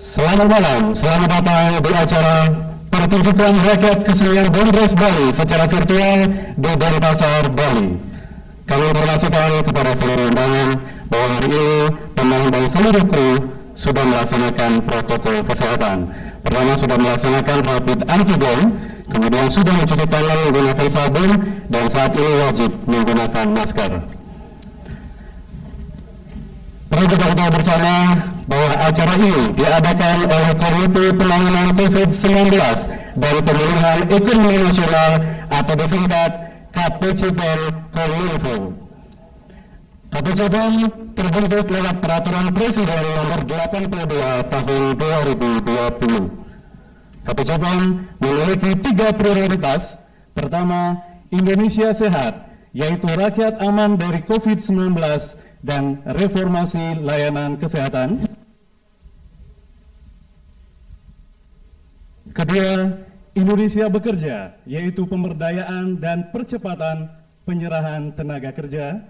Selamat malam, selamat datang di acara pertunjukan rakyat kesenian Bondres Bali secara virtual di Denpasar, Bali. Kami informasikan kepada seluruh undangan bahwa hari ini pemain dan seluruh kru sudah melaksanakan protokol kesehatan. Pertama sudah melaksanakan rapid antigen, kemudian sudah mencuci tangan menggunakan sabun, dan saat ini wajib menggunakan masker. Perlu kita ketahui bersama bahwa acara ini diadakan oleh Komite Penanganan COVID-19 dan Pemulihan Ekonomi Nasional atau disingkat KPCPEN Kominfo. KPCPEN terbentuk lewat Peraturan Presiden Nomor 82 Tahun 2020. KPCPEN memiliki 3 prioritas. Pertama, Indonesia sehat, yaitu rakyat aman dari COVID-19 dan reformasi layanan kesehatan. Kedua, Indonesia bekerja, yaitu pemberdayaan dan percepatan penyerahan tenaga kerja.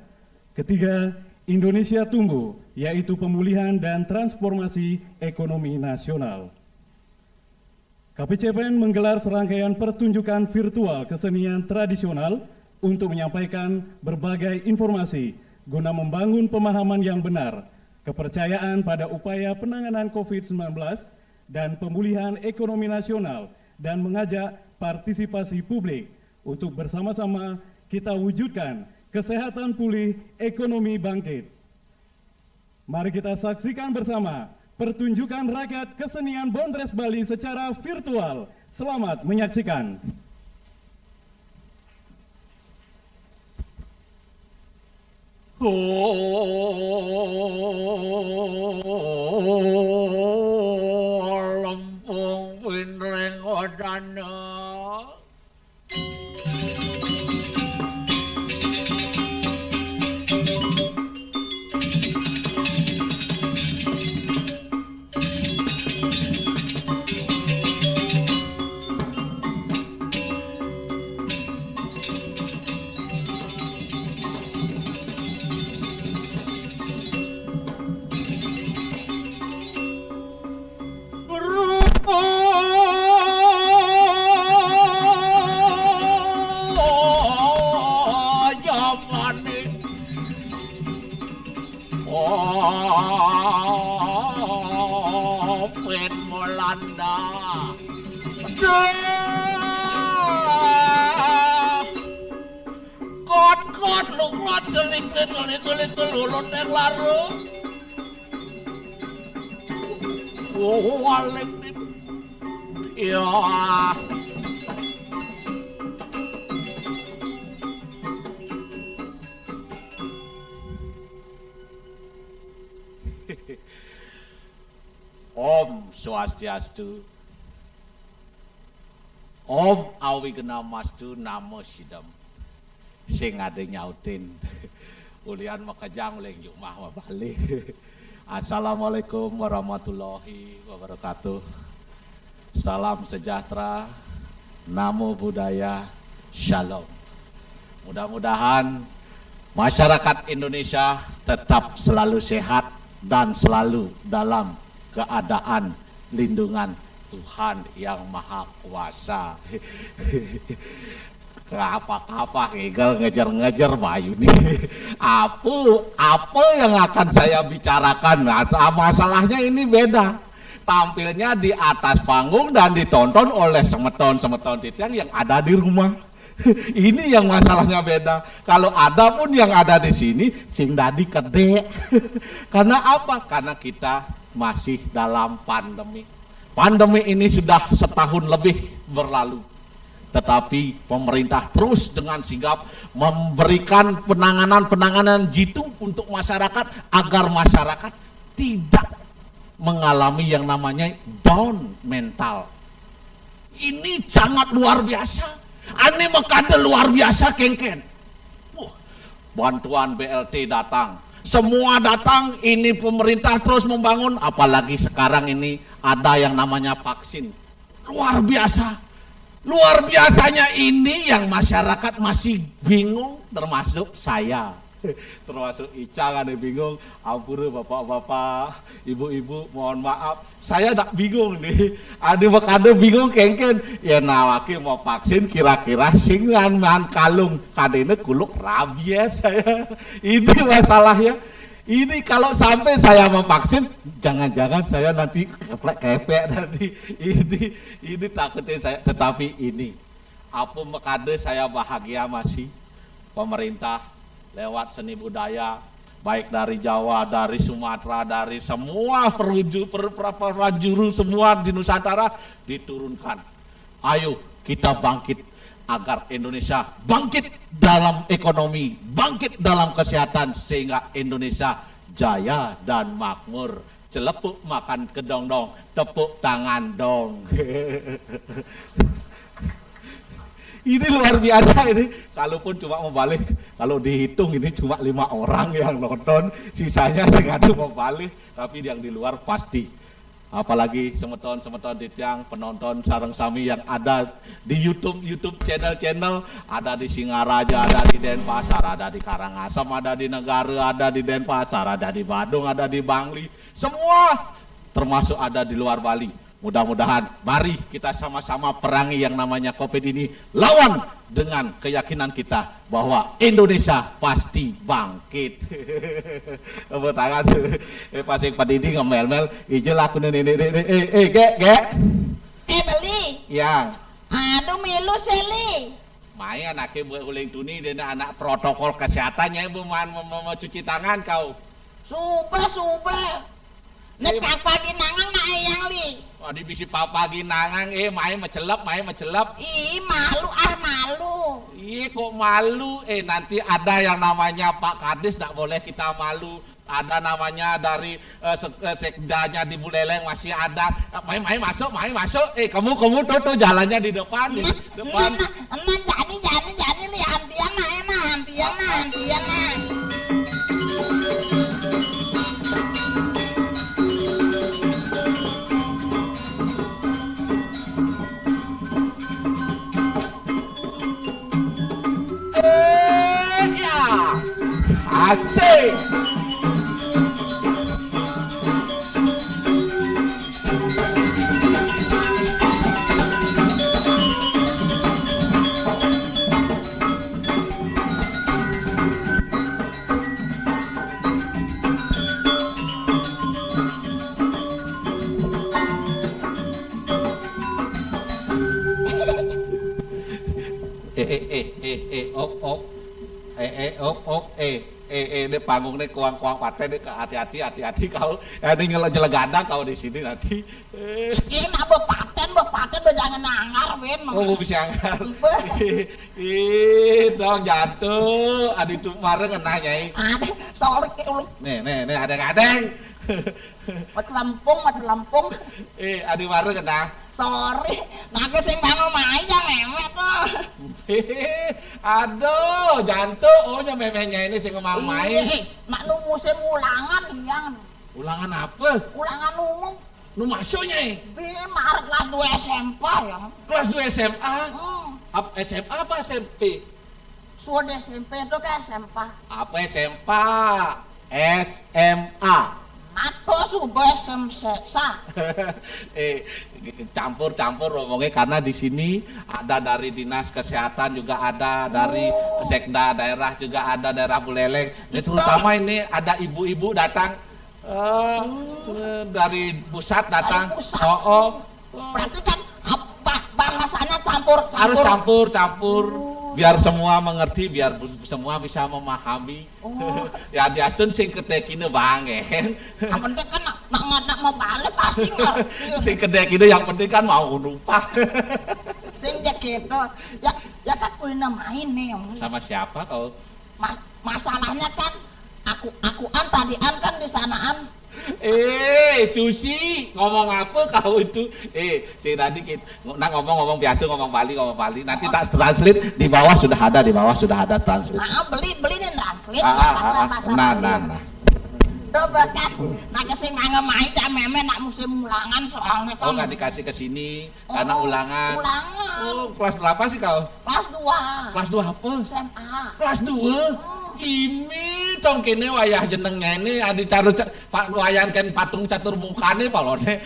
Ketiga, Indonesia tumbuh, yaitu pemulihan dan transformasi ekonomi nasional. KPCPEN menggelar serangkaian pertunjukan virtual kesenian tradisional untuk menyampaikan berbagai informasi guna membangun pemahaman yang benar, kepercayaan pada upaya penanganan COVID-19 dan pemulihan ekonomi nasional, dan mengajak partisipasi publik untuk bersama-sama kita wujudkan kesehatan pulih, ekonomi bangkit. Mari kita saksikan bersama pertunjukan rakyat kesenian Bondres Bali secara virtual. Selamat menyaksikan. Lempung pinring wadana. Pen Melanda kot luklot selik lulut yang laru walik ya Om Swastiastu, Om Awigena-mastu Namo Sidam. Sing ade nyautin ulian makajang leng yuk mah balik. Assalamualaikum warahmatullahi wabarakatuh. Salam sejahtera, namo buddhaya, shalom. Mudah-mudahan masyarakat Indonesia tetap selalu sehat dan selalu dalam keadaan lindungan Tuhan yang Maha Kuasa. Apa Egel ngejar-ngejar Bayu nih. Apa yang akan saya bicarakan? Nah, masalahnya ini beda. Tampilnya di atas panggung dan ditonton oleh semeton-semeton titiang yang ada di rumah. Ini yang masalahnya beda. Kalau ada pun yang ada di sini sing dadi kede. Karena apa? Karena kita masih dalam pandemi. Pandemi ini sudah setahun lebih berlalu. Tetapi pemerintah terus dengan sigap memberikan penanganan jitu untuk masyarakat agar masyarakat tidak mengalami yang namanya down mental. Ini sangat luar biasa. Ini makanya luar biasa kengken. Bantuan BLT datang. Semua datang, ini pemerintah terus membangun, apalagi sekarang ini ada yang namanya vaksin. Luar biasa. Luar biasanya ini yang masyarakat masih bingung, termasuk saya. Termasuk Ica kan bingung, ampun bapak-bapak, ibu-ibu mohon maaf, saya tak bingung nih, ada bingung kengken, ya nawaki mau vaksin kira-kira singan kalung, kadene kuluk rabies saya, ini masalahnya. Ini kalau sampai saya memvaksin, jangan-jangan saya nanti kefek nanti, ini takutnya saya, tetapi ini, apa mekade saya bahagia masih, pemerintah, lewat seni budaya, baik dari Jawa, dari Sumatera, dari semua perajuru semua di Nusantara diturunkan. Ayo kita bangkit agar Indonesia bangkit dalam ekonomi, bangkit dalam kesehatan sehingga Indonesia jaya dan makmur. Celepuk makan kedong dong, tepuk tangan dong. Ini luar biasa ini, kalaupun cuma membalik, kalau dihitung ini cuma 5 orang yang nonton, sisanya sengaja membalik, tapi yang di luar pasti. Apalagi semeton-semeton yang penonton sareng sami yang ada di YouTube channel-channel, ada di Singaraja, ada di Denpasar, ada di Karangasem, ada di Negara, ada di Denpasar, ada di Badung, ada di Bangli, semua termasuk ada di luar Bali. Mudah-mudahan mari kita sama-sama perangi yang namanya COVID ini, lawan dengan keyakinan kita bahwa Indonesia pasti bangkit. Tepuk tangan. Pasing padidi ngemel-mel, ijo laku ini, gek. Beli. Yang. Aduh milu seli. Maya anaknya buat uling tuni dan anak protokol kesehatannya ibu mau cuci tangan kau. Suba. Nek papa ginangang na eyang li. Di bisi papa ginangang, main mecelap. Ih malu. Kok malu? Nanti ada yang namanya Pak Kadis, tak boleh kita malu. Ada namanya dari sekdanya di Buleleng masih ada. Main masuk. Kamu tuh jalannya di depan, depan. Jani li antian na. Asik. Ini panggung ini kuang paten ini hati-hati kau. Ini nyelegadang kau di sini nanti. Ini nak bepaten jangan nangar ben. Oh bisa anggar. Dong jatuh. Adi tuh mareng nanya. Ada sorry ke ulung. Nih adeng. Macet lampung. Adi mareng kena. Sorry, nake sing bangun mai jangan memet tuh. Aduh, jantung. Memehnya ini sing ngomong main. Nak nu musim ulangan yang. Ulangan apa? Ulangan umum. Nu masuknya? Maret kelas 2 SMP ya. Kelas 2 SMA? SMA apa SMP? Sudah SMP itu ke SMP. Apa SMP? SMA. Apa sudah semsesa? Campur ngomongnya karena di sini ada dari dinas kesehatan juga ada, dari sekda daerah juga ada, daerah Buleleng. Terutama ini ada ibu-ibu datang dari pusat datang. Dari pusat. Oh. Berarti kan bahasanya campur. Harus campur. Biar semua mengerti, biar semua bisa memahami. Ya diastun sing ketekine bang Yang penting kan nak mau balik pasti ngerti. Sing ketekine yang penting kan mau numpang. Sing gitu. Ya kan kulina main nih. Sama siapa kau? Masalahnya kan akuan tadian kan di sanaan. Susi, ngomong apa kau itu? Si tadi ngomong biasa ngomong Bali. Nanti tak translate di bawah sudah ada translate. Nah, beli nih translate bahasa. Nah. Coba kan, nak kesing mai meme nak musim ulangan soalnya kan. Oh, nggak dikasih ke sini karena ulangan. Ulangan. Oh, kelas berapa sih kau? Kelas 2. Kelas 2 apa? SMA. Kelas 2? Kimi tong kene wayah jenengnya ini adi caru pak wayankan patung catur mukane palone.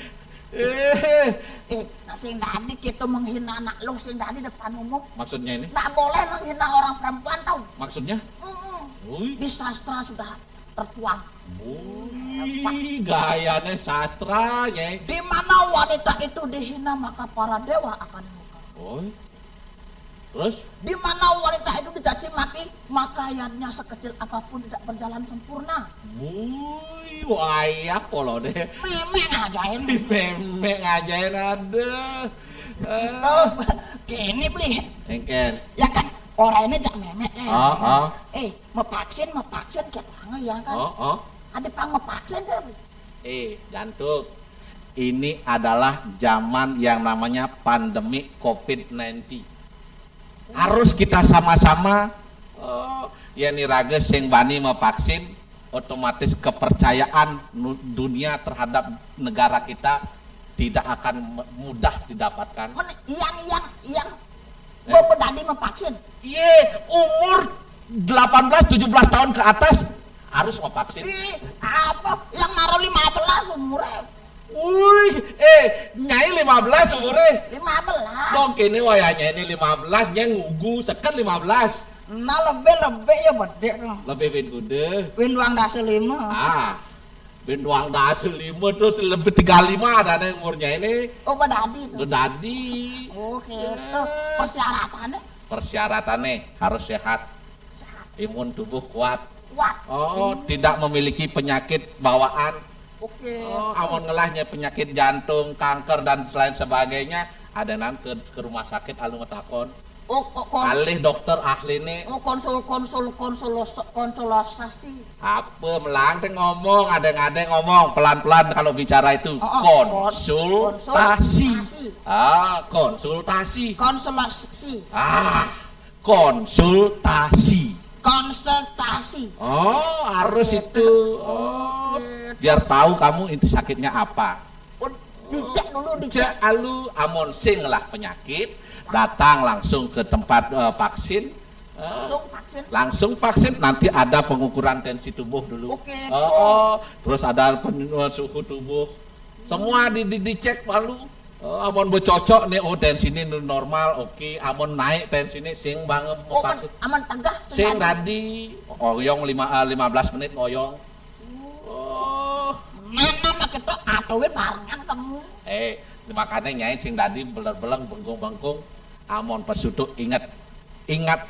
Nak sing tadi kita menghina anak lo sing tadi depan umum. Maksudnya ini? Nggak boleh menghina orang perempuan tau. Maksudnya? Ui. Di sastra sudah tertuang. Ui, gayanya sastra ya. Di mana wanita itu dihina maka para dewa akan murka. Oi. Terus? Di mana wanita itu dicaci maki, makaiannya sekecil apapun tidak berjalan sempurna. Wui, wayah polo deh. Memang ajain. Memek ngajain ada. Oh, kini beli. Engken. Ya kan, orang ini jak memek ya. Oh. Mau vaksin kita ya kan. Oh. Ada pang mau vaksin kan? Jantung. Ini adalah zaman yang namanya pandemi COVID-19. Harus kita sama-sama ya niraga sing bani mevaksin, otomatis kepercayaan dunia terhadap negara kita tidak akan mudah didapatkan. Yang bapak tadi mau vaksin. Iya, umur 18-17 tahun ke atas harus mau vaksin. Apa? Yang naruh 15 umurnya. Wih, nyai 15 umurnya. 15. Dong kini wayahnya ini 15, nya ngugu seket 15. Nah lebih ya bede. Lebih bin kude. Bin doang dah 5. Bin doang dah 5 terus lebih 35 ada yang umurnya ini. Oh bedadi tuh. Bedadi. Oh gitu. Persyaratannya Harus sehat. Imun tubuh kuat. Kuat. Tidak memiliki penyakit bawaan. Oke. Amun ngelahnya penyakit jantung, kanker dan selain sebagainya, ada nanti ke rumah sakit alu ngetakon. Alih dokter ahli nih. Konsultasi. Apa melang teh ngomong, ada ngomong pelan-pelan kalau bicara itu. Konsultasi. Konsultasi. Konsultasi. Harus itu. Biar tahu kamu itu sakitnya apa. Dicek dulu. Cek alu amon sing lah penyakit, datang langsung ke tempat vaksin. Langsung vaksin nanti ada pengukuran tensi tubuh dulu. Oke. Terus ada suhu tubuh. Semua dicek lalu. Amon bercocok nih, tensi ini normal, oke. Amon naik tensi ini sing banget vaksin. Aman tegah. Sing tadi oyong 15 menit oyong. Mana mak itu atuin barengan kamu. Makanya nyai sing tadi beleng-beleng bengkung-bengkung. Amon pesuduk ingat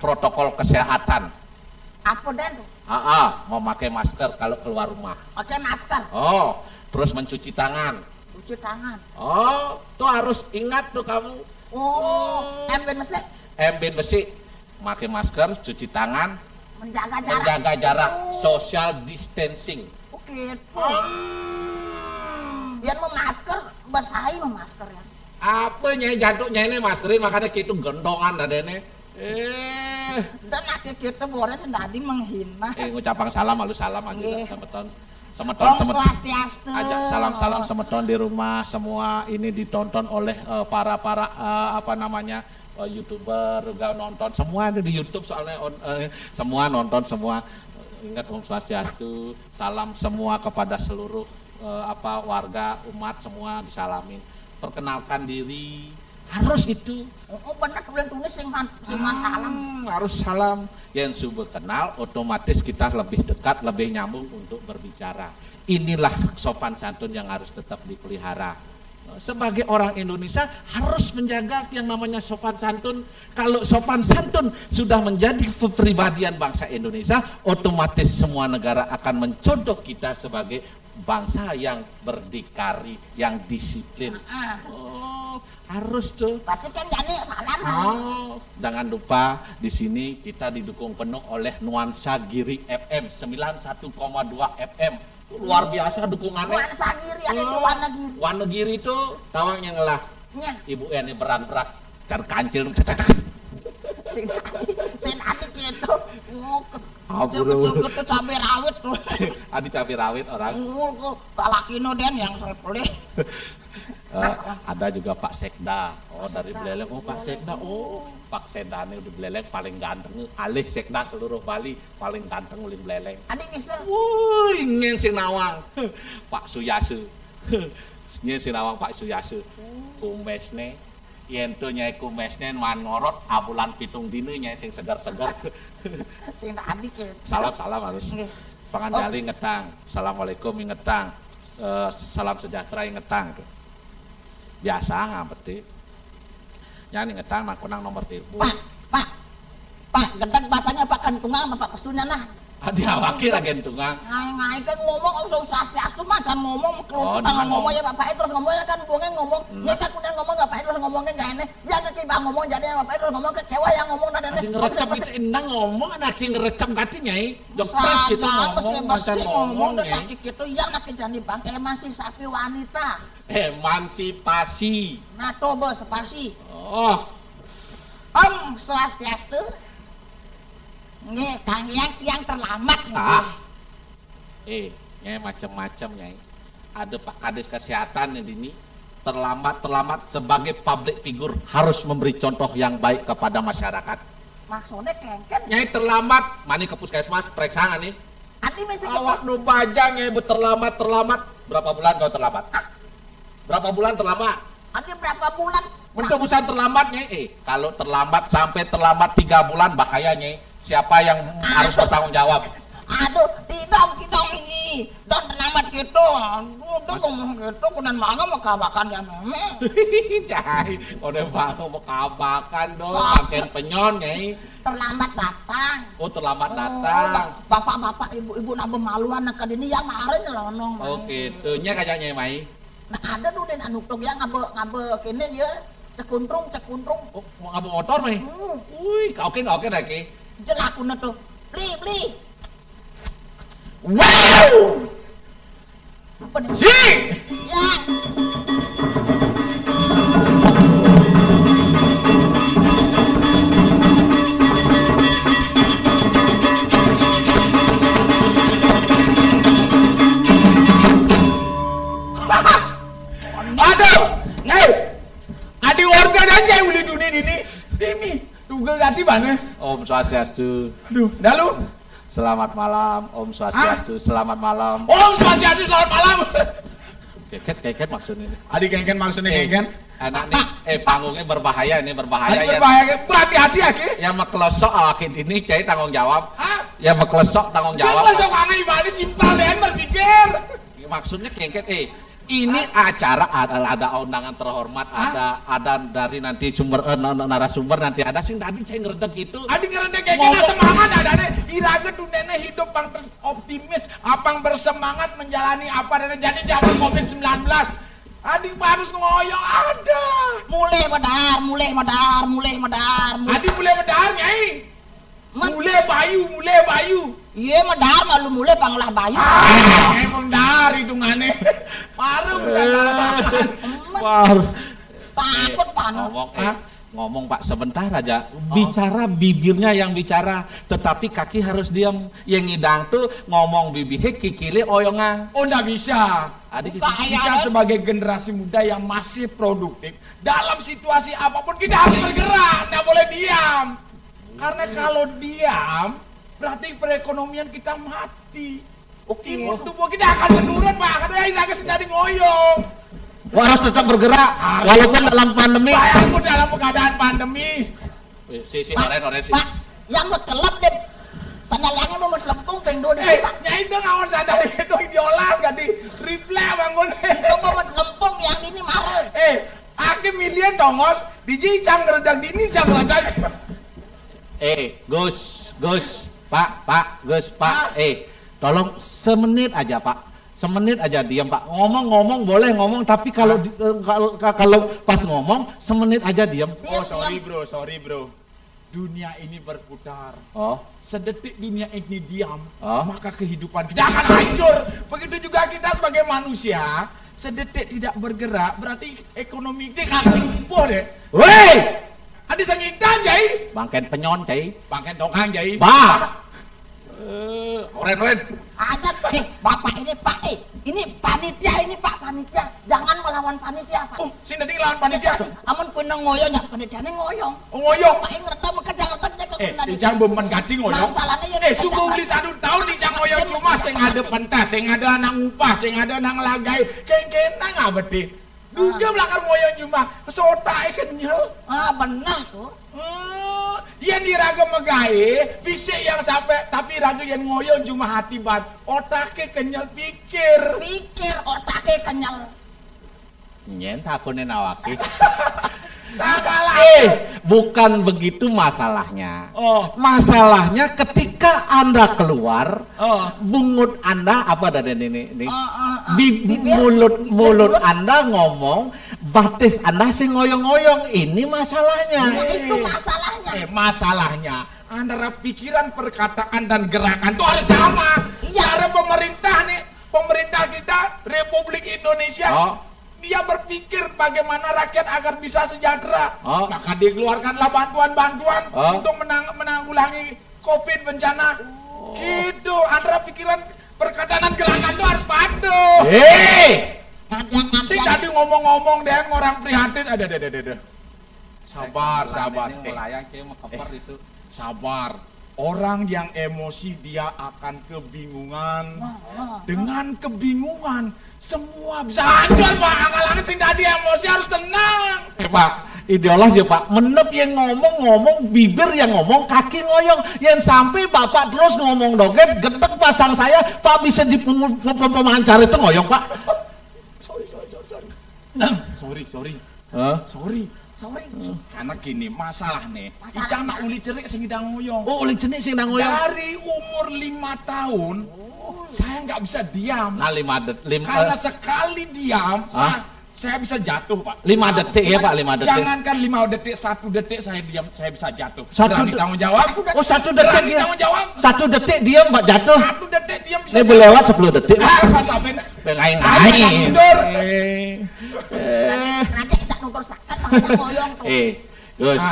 protokol kesehatan. Apa dan tuh? Memakai masker kalau keluar rumah. Pakai masker. Terus mencuci tangan. Cuci tangan. Tuh harus ingat tuh kamu. Emben besi. Pakai masker, cuci tangan. Menjaga jarak. Social distancing. Gitu. Biar memasker, bersaing memasker ya. Apa nyai jantungnya ini maskerin makanya gitu gendongan ada ini. Dan akhir kita boleh sendiri menghina. Ngucapang salam aja semeton. Swastiastu. Ajak salam semeton di rumah semua ini ditonton oleh para YouTuber juga nonton semua ada di YouTube soalnya semua nonton semua. Ingat Om Swastiastu, salam semua kepada seluruh warga, umat semua disalamin. Perkenalkan diri, harus itu. Benar kemudian tulis singman salam. Harus salam. Yang subuh kenal, otomatis kita lebih dekat, lebih nyambung untuk berbicara. Inilah sopan santun yang harus tetap dipelihara. Sebagai orang Indonesia harus menjaga yang namanya sopan santun. Kalau sopan santun sudah menjadi kepribadian bangsa Indonesia, otomatis semua negara akan mencontoh kita sebagai bangsa yang berdikari, yang disiplin. Harus tuh. Berarti kan jadi salam. Jangan lupa di sini kita didukung penuh oleh Nuansa Giri FM 91,2 FM. Luar biasa dukungannya. Nuansa Giri ada di Wanagiri. Wanagiri itu tawangnya ngelah. Ibu ini berak-berak kancil. Sin ati gitu. Kecil-kecil cabai rawit tuh. Adi cabai rawit orang. Kalakino den yang sepele. Ada juga Pak Sekda. Oh, dari Beleleng. Oh, Pak Sekda. Oh, Pak Sekda ini di Beleleng paling ganteng. Alih Sekda seluruh Bali paling ganteng ulin Beleleng. Adik bisa. Wuih, nyen Sinawang. Pak Suyasu. Nyen Sinawang Pak Suyasu. Kumesne. Yen tuh nyai kumesne man ngorot abulan pitung dina nyai sing segar-segar. Sing adik ya. Salam harus. Nggih. Pangandali ngetang. Assalamualaikum ngetang. Salam sejahtera ngetang. Biasa ngapeti. Nyanyi ngetang mah kunang nomor telepon. Pak, gedeg bahasanya Pak Kentungang sama Pak Pesunya nah. Adi awakir agen tungang. Ngai kan ngomong usah siastu mah jangan ngomong Oh, kelompok jangan ngomong ya Bapak terus ngomongnya kan buangnya ngomong. Nyeka kuda ngomong Bapak terus ngomongnya gak enak. Ya ketiba ngomong jadi Bapak terus ngomong kecewa yang ngomong dan Adi ngerecap itu endang ngomong anak ngerecap kati nyai. Dok fresh gitu ngomong macam ngomong dan nyai. laki gitu yang laki jangan bang emansipasi wanita. Emansipasi. Nah coba spasi. Oh, Om Swastiastu. Nggih, Kang yang terlambat nyai macam-macam nyai. Ada Pak Kades Kesehatan yang ini terlambat sebagai public figure harus memberi contoh yang baik kepada masyarakat. Maksudnya kengken. Nyai terlambat, mani ke puskesmas periksa nih. Ati mesti Awas nu baja nyai terlambat. Berapa bulan kau terlambat? Berapa bulan terlambat? Ati berapa bulan? Untuk busan terlambat nyai. Kalau terlambat sampai terlambat 3 bulan bahaya nyai. Siapa yang harus bertanggung jawab? Aduh, tidak ini. Dan terlambat gitu. Udah ngomong gitu, kunan mangga mau kabakan ya meme. Cai, udah bangun mau kabakan dong, makin penyon nyai. Terlambat datang. Oh, terlambat datang. Bapak-bapak, ibu-ibu nak maluan nak kadini yang kemarin nyelonong. Oh gitu, nya kajak nyai mai. Nah ada dulu den anu tok yang ngabe kene dia cekuntrung. Oh, mau ngabu motor mai. Wih, kau oke lagi. Jelakuna tuh. Beli. Wow! Apa nih? Si! Ya. Aduh, nih, adi warga aja uli dunia ini, duga ganti mana? Om Swastiastu. Duh, dah lu. Selamat malam, Om Swastiastu. Selamat malam. Om Swastiastu, selamat malam. Keket maksudnya ini. Adi kengken maksudnya kengken. Anak nih, panggungnya berbahaya ini berbahaya. Adi berbahaya, berhati-hati ya ki. Yang mekelesok awakin ini, cai tanggung jawab. Hah? Yang mekelesok tanggung jawab. Jangan masuk mana ibadah simpel deh, berpikir. Maksudnya kengket, ini acara ada undangan terhormat, ada dari nanti sumber narasumber nanti ada sing tadi saya ngeredek gitu. Adi ngeredek kengken semangat ada deh. Iraga dunia hidup yang optimis, apang bersemangat menjalani apa dan jadi zaman COVID-19. Adi harus ngoyong ada. Mulai medar. Adi mulai medar nyai. Mulai bayu. Iya medar malu mulai panglah bayu. Emang dari hitungannya. Baru bisa kalahan. Takut panu. Ngomong Pak sebentar aja. Bicara bibirnya yang bicara, tetapi kaki harus diam. Yang ngidang tuh ngomong bibirnya kikili oyongan. Oh enggak bisa. Adik Kita sebagai generasi muda yang masih produktif, dalam situasi apapun kita harus bergerak, nggak boleh diam. Karena kalau diam, berarti perekonomian kita mati. Imun tubuh kita akan menurun Pak, karena ini sedang ngoyong. harus tetap bergerak walaupun dalam pandemi. Walaupun dalam keadaan pandemi. Si oren si. Pak, yang berkelap deh. Sandalanya mau selempung pengdo deh. Nyai itu ngawon sadar itu diolas kan di replay bangun. Coba mau selempung yang ini marah. Aki milian tongos, biji cang ngeredang dini cang ngeredang. Gus, Gus, Pak. Tolong semenit aja Pak. Semenit aja diam Pak. Ngomong boleh ngomong, tapi kalau pas ngomong semenit aja diam. Oh sorry bro. Dunia ini berputar. Oh. Sedetik dunia ini diam, Oh. maka kehidupan kita akan hancur. Begitu juga kita sebagai manusia, sedetik tidak bergerak, berarti ekonomi kita akan lumpuh deh. Woi! Ada sangitan jai, Bangken penyon cai. bangken dongkang jai. Bah. Oren. Aja, Bapak ini Pak, ini panitia ini Pak, panitia. Jangan melawan lawan panitia Pak. Oh, sing dadi lawan panitia. Amun kuwi ngoyo nyak panitiane ngoyong. Ngoyo. Pak ngerti kerja-kerja kok benar. Ijang bemen gading ngoyo. Masalahnya yang sungguh beli 1 tahun Ijang ngoyo cuma sing ada pentas, sing ada nang upah, sing ada nang lagai. Keng-kenang abeti. Duga belakang ngoyo cuma sotae kenyal. Benar tuh. Yang diraga megae, fisik yang sampai tapi raga yang ngoyo cuma hati bat. Otaknya kenyal pikir. Pikir otaknya kenyal. Nyen takune nawaki. Salah. Bukan begitu masalahnya. Oh. Masalahnya ketika Anda keluar, Oh. bungut Anda apa dari ini? Bibir, Mulut Anda ngomong, batis Anda sih ngoyong-ngoyong. Ini masalahnya. Itu masalahnya. Masalahnya antara pikiran, perkataan dan gerakan itu harus sama. Iya. Cara pemerintah kita Republik Indonesia. Oh. Dia berpikir bagaimana rakyat agar bisa sejahtera. Oh. Maka dikeluarkanlah bantuan-bantuan untuk menanggulangi COVID bencana. Gitu, antara pikiran, perkataan dan gerakan itu harus patuh. Sih tadi ngomong-ngomong deh orang prihatin. Ada. Sabar. Itu. Sabar. Orang yang emosi dia akan kebingungan. Dengan kebingungan semua bisa hancur Pak. Anggalangan sing tadi emosi harus tenang. Pak, ideologis ya Pak. Menep yang ngomong, bibir yang ngomong, kaki ngoyong. Yang sampai Bapak terus ngomong doget, getek pasang saya, Pak bisa di pemancar itu ngoyong Pak. Sorry. Karena gini, masalah nih. Ijang nak uli cerik sing idang ngoyong. Oh, oleh jenis sing nang ngoyong. Dari umur 5 tahun, saya nggak bisa diam. Nah, 5 Karena sekali diam, saya bisa jatuh, Pak. 5 detik ya Pak, 5 detik. Jangankan 5 detik, 1 detik saya diam, saya bisa jatuh. Satu Berani de- tanggung jawab? Oh, 1 detik Berani dia. tanggung jawab? 1 detik diam Pak jatuh. 1 detik diam bisa Saya belewat 10 detik. Pak sampai Ngaing-ngaing. Nanti kita nuker sakan makanya ngoyong tuh. Gus,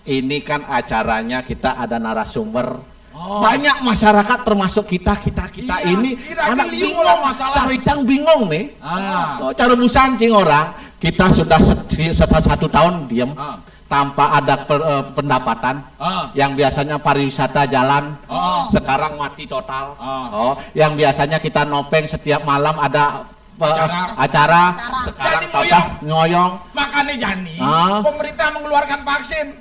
ini kan acaranya kita ada narasumber. Banyak masyarakat termasuk kita Iya, ini kira-kira anak liung bingung, lah masalah. caricang bingung nih. Cara busancing orang, kita sudah 1 tahun diam tanpa ada pendapatan. Yang biasanya pariwisata jalan, sekarang mati total. Yang biasanya kita nopeng setiap malam ada acara, sekarang Jadi total ngoyong. Makanya Jani, Ah. pemerintah mengeluarkan vaksin.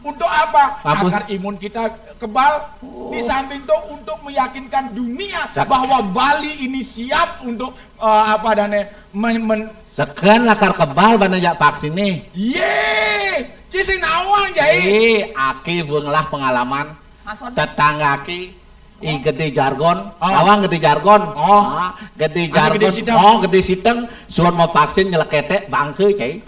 Untuk apa? Apa? Agar imun kita kebal. Di samping itu untuk meyakinkan dunia Sak- bahwa Bali ini siap untuk Sekian lakar kebal banyak vaksin nih. Cisi nawang jai. Aki bungelah pengalaman Maksudnya tetangga aki gede jargon, awang gede jargon, gede jargon, gede siteng. gede siteng, suon mau vaksin nyelekete bangke cai.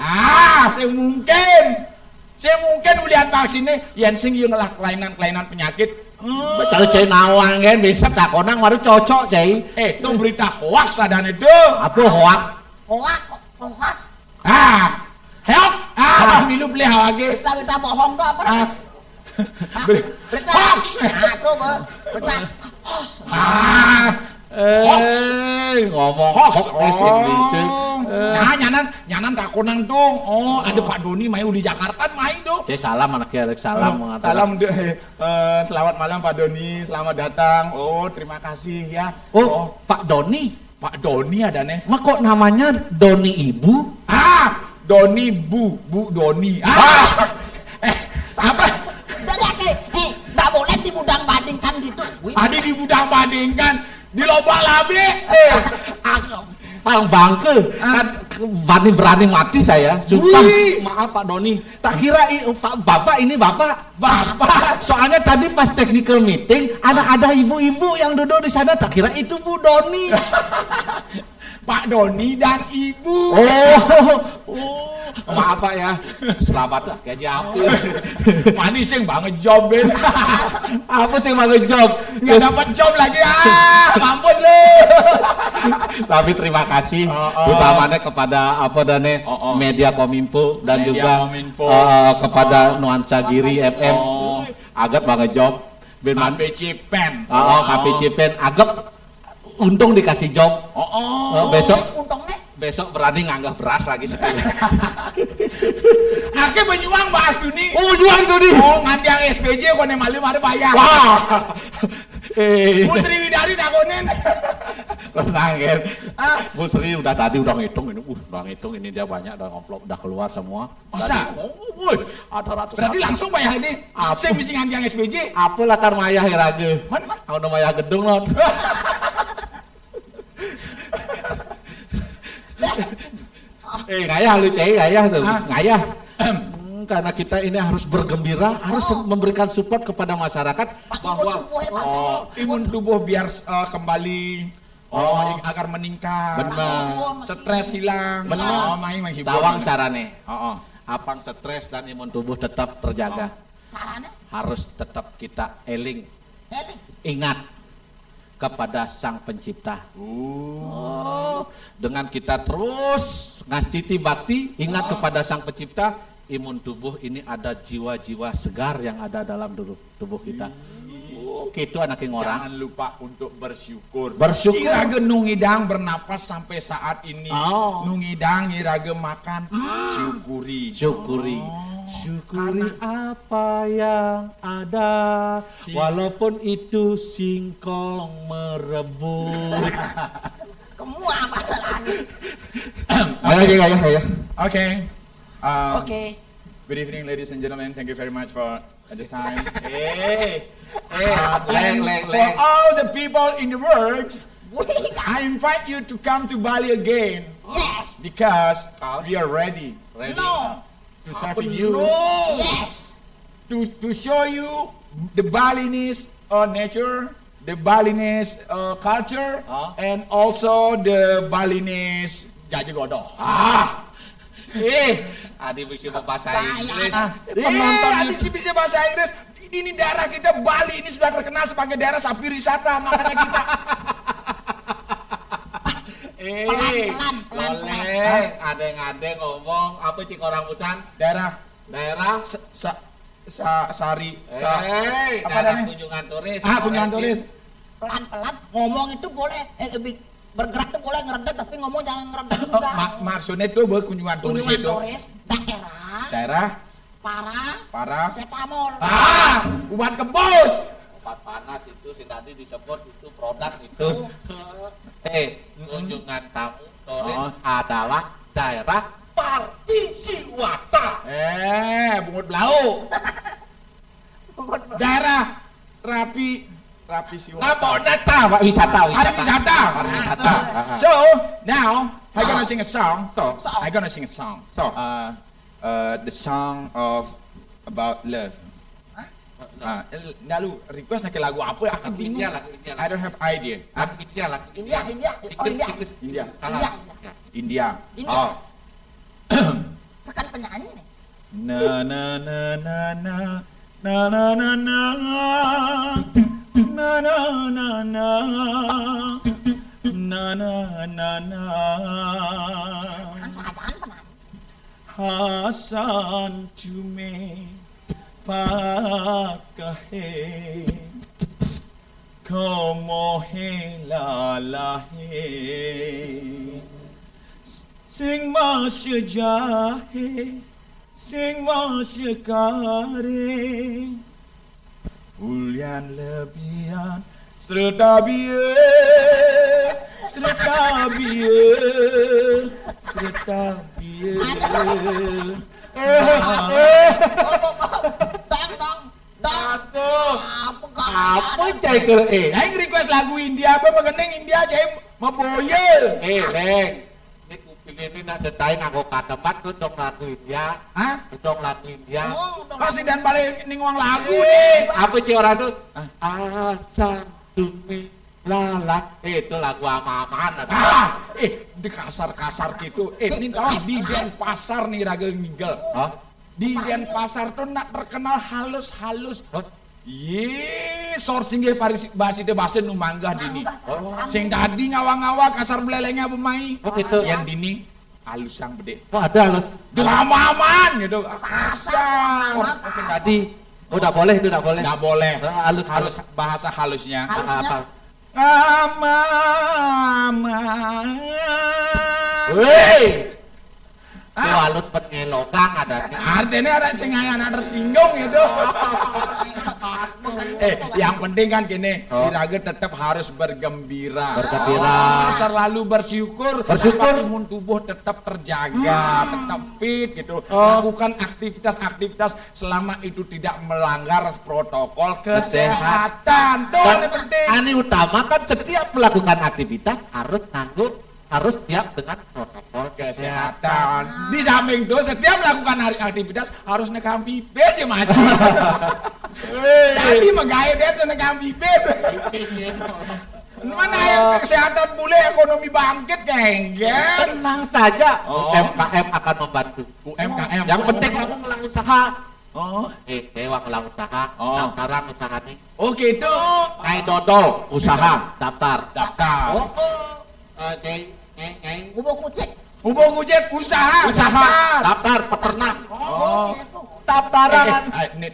Saya mungkin ulian vaksinnya yang sing yang lah kelainan penyakit. Betul cai nawang kan bisa tak konang baru cocok cai. Itu berita hoax adanya itu. Apa hoak? hoax. Help. Milu beli lagi. Berita bohong tuh apa? Berita Hoax. tuh berita hoax. Ngomong Hoax. Indonesia. Nyanan tak konang tuh. Ada Pak Doni main di Jakarta main tuh. Cai salam anak ya, salam mengatakan. Salam selamat malam Pak Doni, selamat datang. Terima kasih ya. Pak Doni. Pak Doni ada nih. Mak kok namanya Doni Ibu? Doni Bu Doni. Apa? Nggak boleh dibudang-bandingkan gitu. Tadi dibudang-bandingkan, di lomba labe. Pang bangke kan berani mati saya. Sumpah. Wih. Maaf Pak Doni. Tak kira Bapak ini Bapak. Soalnya tadi pas technical meeting ada ibu-ibu yang duduk di sana. Tak kira itu Bu Doni. Pak Doni dan Ibu. Maaf Pak ya. Selamat kayaknya aku. Manis yang banget job Ben. Apa sih mau job? Nggak dapat job lagi mampus lu. Tapi terima kasih utamanya kepada media Kominfo dan Media juga Kominfo. kepada Nuansa Giri FM. Agak banget job. KPC Pen. KPC Pen agak untung dikasih job. Besok Untungnya besok berani nganggah beras lagi sekali. Ake benyuang bahas duni. Oh, juang tuh di. Oh, nganti yang SPJ kone malu ada bayar. Wah. Bu Sri Widari dakonin. Tenang kan. Bu Sri udah tadi udah ngitung ini. Udah ngitung ini dia banyak, udah amplop udah keluar semua. Masa? Wih, ada ratusan. Berarti langsung bayar ini. Apa? Saya mesti nganti yang SPJ. Apa lah kar mayah irage? Man. Aku udah mayah gedung non. Ngayah lu cai, ngayah tuh, ngayah. Karena kita ini harus bergembira, harus memberikan support kepada masyarakat bahwa Imun tubuh biar kembali agar meningkat. Benar. Stres hilang. Benar. Main menghibur. Tawang carane. Apang stres dan imun tubuh tetap terjaga. Caranya? Harus tetap kita eling, Eli. ingat kepada Sang Pencipta. Dengan kita terus ngasih bakti, ingat kepada Sang Pencipta, imun tubuh ini ada jiwa-jiwa segar yang ada dalam tubuh kita. Gitu anaknya orang. Jangan lupa untuk bersyukur. Bersyukur. Irage nungidang bernafas sampai saat ini. Nungidang irage makan. Syukuri. Syukuri. Syukuri apa yang ada, walaupun itu singkong merebut. Kamu apa lagi? Ayo. Oke. Oke. Good evening, ladies and gentlemen. Thank you very much for the time. Leng. For all the people in the world, Wih, I invite you to come to Bali again yes. because we are ready No. to serve you, Yes. to show you the Balinese nature, the Balinese culture, and also the Balinese jajagodoh. Adi bisa bahasa Inggris. Penonton ini sih bisa bahasa Inggris. Ini daerah kita Bali ini sudah terkenal sebagai daerah sapi wisata, makanya kita Pelan. Adeng ngomong apa cik orang Busan? daerah Sari, apa daerah namanya? kunjungan turis. Kunjungan turis. Pelan-pelan. Ngomong itu boleh. Bergerak itu boleh ngeredek, tapi ngomong jangan ngeredek juga. Maksudnya itu berkunjungan turis Kunjungan itu. turis daerah Para setamol. ubat kebos. Obat panas itu si tadi disebut itu produk itu. Kunjungan tamu turis adalah daerah Partisiwata. Bungut belau. Daerah Rapi Siwa. Wisata. Pariwisata. Pariwisata. So now I gonna sing a song. The song of about love. Lalu request nak lagu apa? Aku bingung. I don't have idea. India. India. Sekan penyanyi nih. Na na na na na na na na na na na na na na na na Saan penyanyi. Hasan cume pakahe como helalahe sing masyajahe sing masyakare ulian lebihan serta biye Apa cai ke Saya request lagu India apa mengeneng India saya maboye. Leng. Ini kuping ini nak selesai nganggo katempat tuh dong lagu India. Dong lagu India. Pasti dan balik ning uang lagu nih. Apa cai orang tuh? Asam dumi lala. Itu lagu ama-amaan ada. Kasar gitu. Ini tahu di Denpasar nih Raga Miguel. Di Denpasar tuh nak terkenal halus-halus. Sourcing ge bahasa itu bahasa nu manggah dini. Sing tadi ngawa-ngawa kasar belelengnya pemai. Itu yang dini halus sang gede. Ada halus. Drama-aman gitu. Kasar. Sing tadi. Udah boleh itu udah boleh. Enggak boleh. Halus Bahasa halusnya. apa? Hei, itu halus pengelogang ada. Artinya ada singayan ada tersinggung gitu. Yang penting kan gini, Iraga tetap harus bergembira. Selalu bersyukur. Imun tubuh tetap terjaga, tetap fit gitu. Lakukan aktivitas-aktivitas selama itu tidak melanggar protokol kesehatan. Tuh yang penting. Ani utama kan setiap melakukan aktivitas harus siap dengan protokol Kesehatan. Di samping itu setiap melakukan aktivitas harus nekam pipis ya mas. Jadi megaya dia sudah nekam pipis. Mana yang kesehatan pulih, ekonomi bangkit kenggen. Tenang saja, UMKM akan membantu. UMKM. Yang penting kamu ngelang usaha. Oh, Dewa ngelang usaha. Daftaran usaha nih. oh gitu. Kayak dodol usaha daftar. Daftar. Nyai Gubuk kucing. Ubung ujet usaha. daftar peternak. Oh. Daftaran. Ini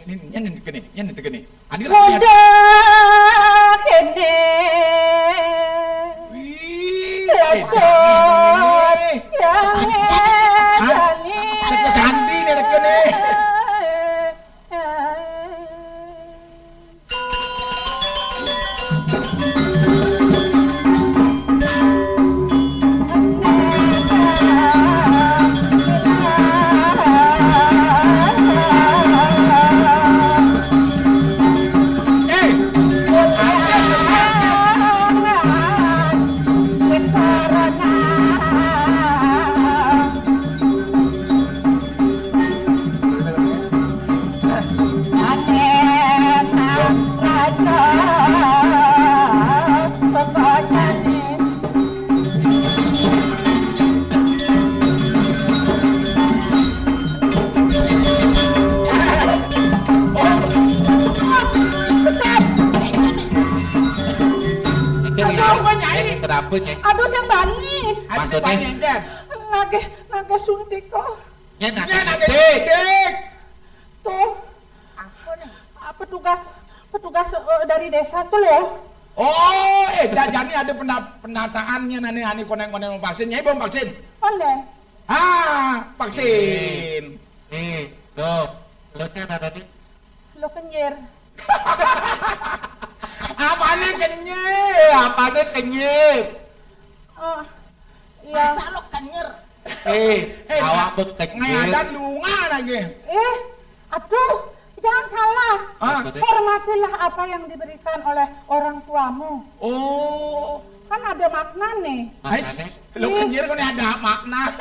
gini. Adik Muda kene lecot jane Santi nih kene. Kenapa Nyai? Aduh sembani Maksudnya? nage suntik kok Nyai Nggak nanti. tuh petugas dari desa tuh loh. Oh, jadi ada pendataannya nani koneng-koneng vaksin. Nyai belum vaksin? Onden Vaksin. Nih, tuh. Lo kan ada nih. lo kenyir. Apanya kenyir? Apanya kenyir? Iya. Masa lo kenyer? Awak bekenyir. Ngayadan lunga lagi. Aduh, jangan salah. Maksudnya? Hormatilah apa yang diberikan oleh orang tuamu. Oh. Kan ada makna nih. Lu kenyir kan ada makna.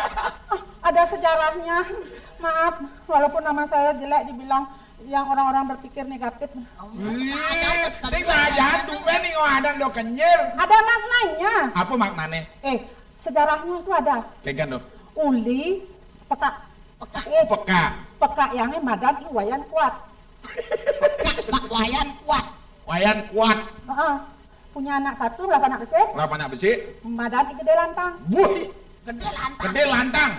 Ada sejarahnya. Maaf, walaupun nama saya jelek dibilang yang orang-orang berpikir negatif. Sing saja tumben nih ada do kenyir. Ada maknanya. Apa maknanya? Sejarahnya itu ada. Pegang do. Uli, peka. Peka. Peka yang madan iwayan kuat. Pak Wayan kuat. Wayan kuat. Punya anak satu, 8 anak besi. Berapa anak besi? Madan gede lantang. Buih. Gede lantang. Gede lantang.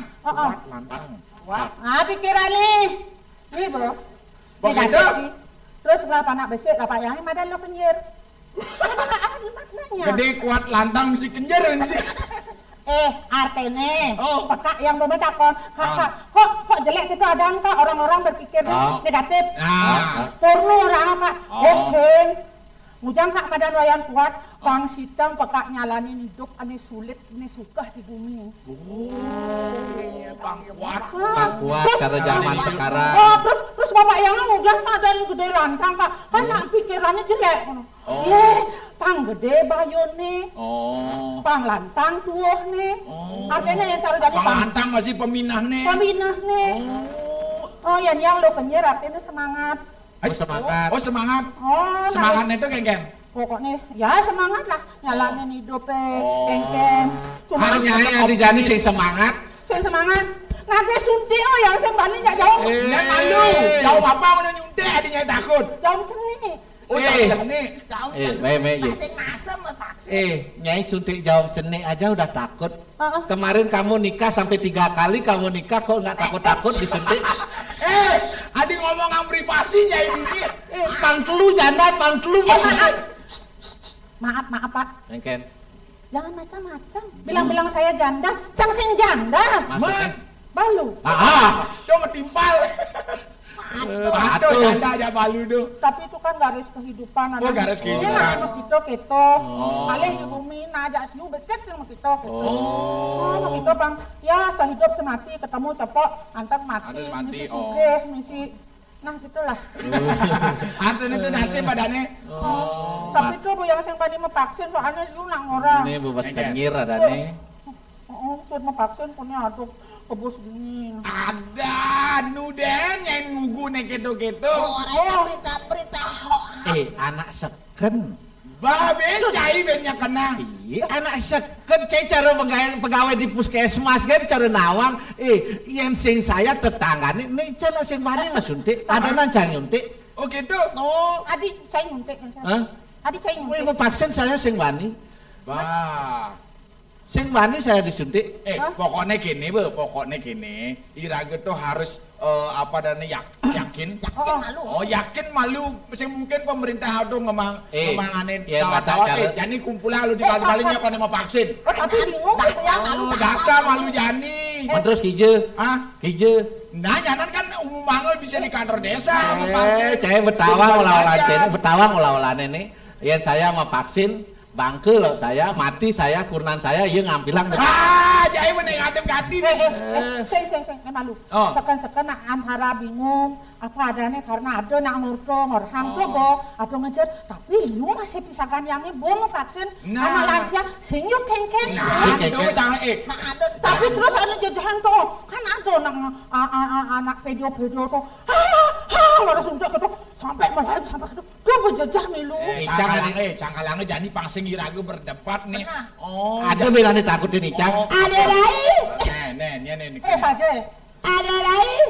Lantang. Pikiran nih. Nih bro. Begitu. Terus 8 anak besi, 8 yang madan lo kenyir. Ada maknanya. Gede kuat lantang mesti kenyir mesti. Artene, peka yang berbeda kok jelek itu ada kak orang-orang berpikir negatif. Porno orang kak, bosen. Mujang kak madan wayan kuat, pang sitang peka nyalanin hidup ane sulit, ane suka di bumi. Bang kuat. Kuat cara zaman sekarang. Terus bapak yang mujang madan gede lantang kak, kan pikirannya jelek. Pang gede bayone. Pang lantang tuh nih. Artinya yang cara jadi Pang lantang masih peminah nih. Peminah nih. Yang lo kenyir artinya semangat. Semangat. Semangat. Semangatnya itu kengken. Pokoknya ya semangat lah nyalanin hidupnya kengken. Harus Nyai Adijani sing semangat. Sing semangat. Nanti suntik yang sembani nggak jauh. Nggak malu. Jauh apa mau nyuntik adinya takut. Jauh seni. Jauh seni. Masing-masing vaksin. Nyai suntik jarum cenik aja udah takut. Kemarin kamu nikah sampai 3 kali kamu nikah kok nggak takut-takut disuntik? Adi ngomong yang privasinya ini. Pangtelu jangan pangtelu. Maaf Pak. Engken. Jangan macam-macam. Bilang-bilang saya janda, cang sing janda. Maksudnya? Balu. Dong ngetimpal. Aduh, janda aja balu tuh. Tapi itu kan garis kehidupan. Oh, garis kehidupan. Ini nak kita keto. Paling di bumi najak siu beset sama kita keto. Oh, gitu bang. Ya sehidup semati ketemu cepok antar mati. Antar mati, Misi oh. sugih, misi. Nah gitulah. Anten itu nasib badannya. Tapi tuh bu yang sing tadi mau vaksin soalnya liu nak orang. Ini bebas kenyir ada nih. Oh, sudah mau vaksin punya aduk kebus dingin. Ada nuden yang nunggu nih gitu-gitu. Orang berita Anak seken. Babe cai bennya kena. Iya, anak seken cai cara pegawai di puskesmas kan cara nawang. Yang sing saya tetangga nih cara sing mana lah suntik. Ada nancang nyuntik. Oh gitu. Oh, adik cai nyuntik. Hah? Adik cai Wih, nyuntik. mau vaksin saya sing wani. Bah. Sing wani saya disuntik. Hah? Pokoknya gini, Bu, pokoknya gini. Iraga tuh harus yakin. yakin malu. Oh, yakin malu. Masih mungkin pemerintah itu ngemanganin ya, tawa-tawa. cara- Jadi kumpulan lu di kali-kalinya kalau mau vaksin. Oh, tapi bingung ya. Oh, data malu Jani. Terus hije. Hah? Hije. Nah, nyanan kan umum banget bisa di kantor desa mau vaksin. Saya betawang Jadi ulah-ulah aja. ini, betawang ulah-ulah ini. Yang saya mau vaksin, bangke loh saya, mati saya, kurnan saya, iya ngampilang. Jadi meneng adem ganti nih. Saya malu. Oh. Sekan nak antara bingung apa adanya karena ada nak ngurto ngorhang tuh bo, ada ngejar. Tapi liu masih pisahkan yang ini bo mau vaksin. Nah. Sama lansia senyuk kengkeng. Nah, itu salah Nah ada Tapi terus ada jajahan tuh, kan ada anak video-video tuh, nggak suntuk gitu, sampai melahirkan sampai gitu, tuh berjajah milu. Sangkalange Jani pangsing iraga berdebat nih. Oh, Ada bilangnya takut ini, Cang. Ada lain, nih. Saja. ada lain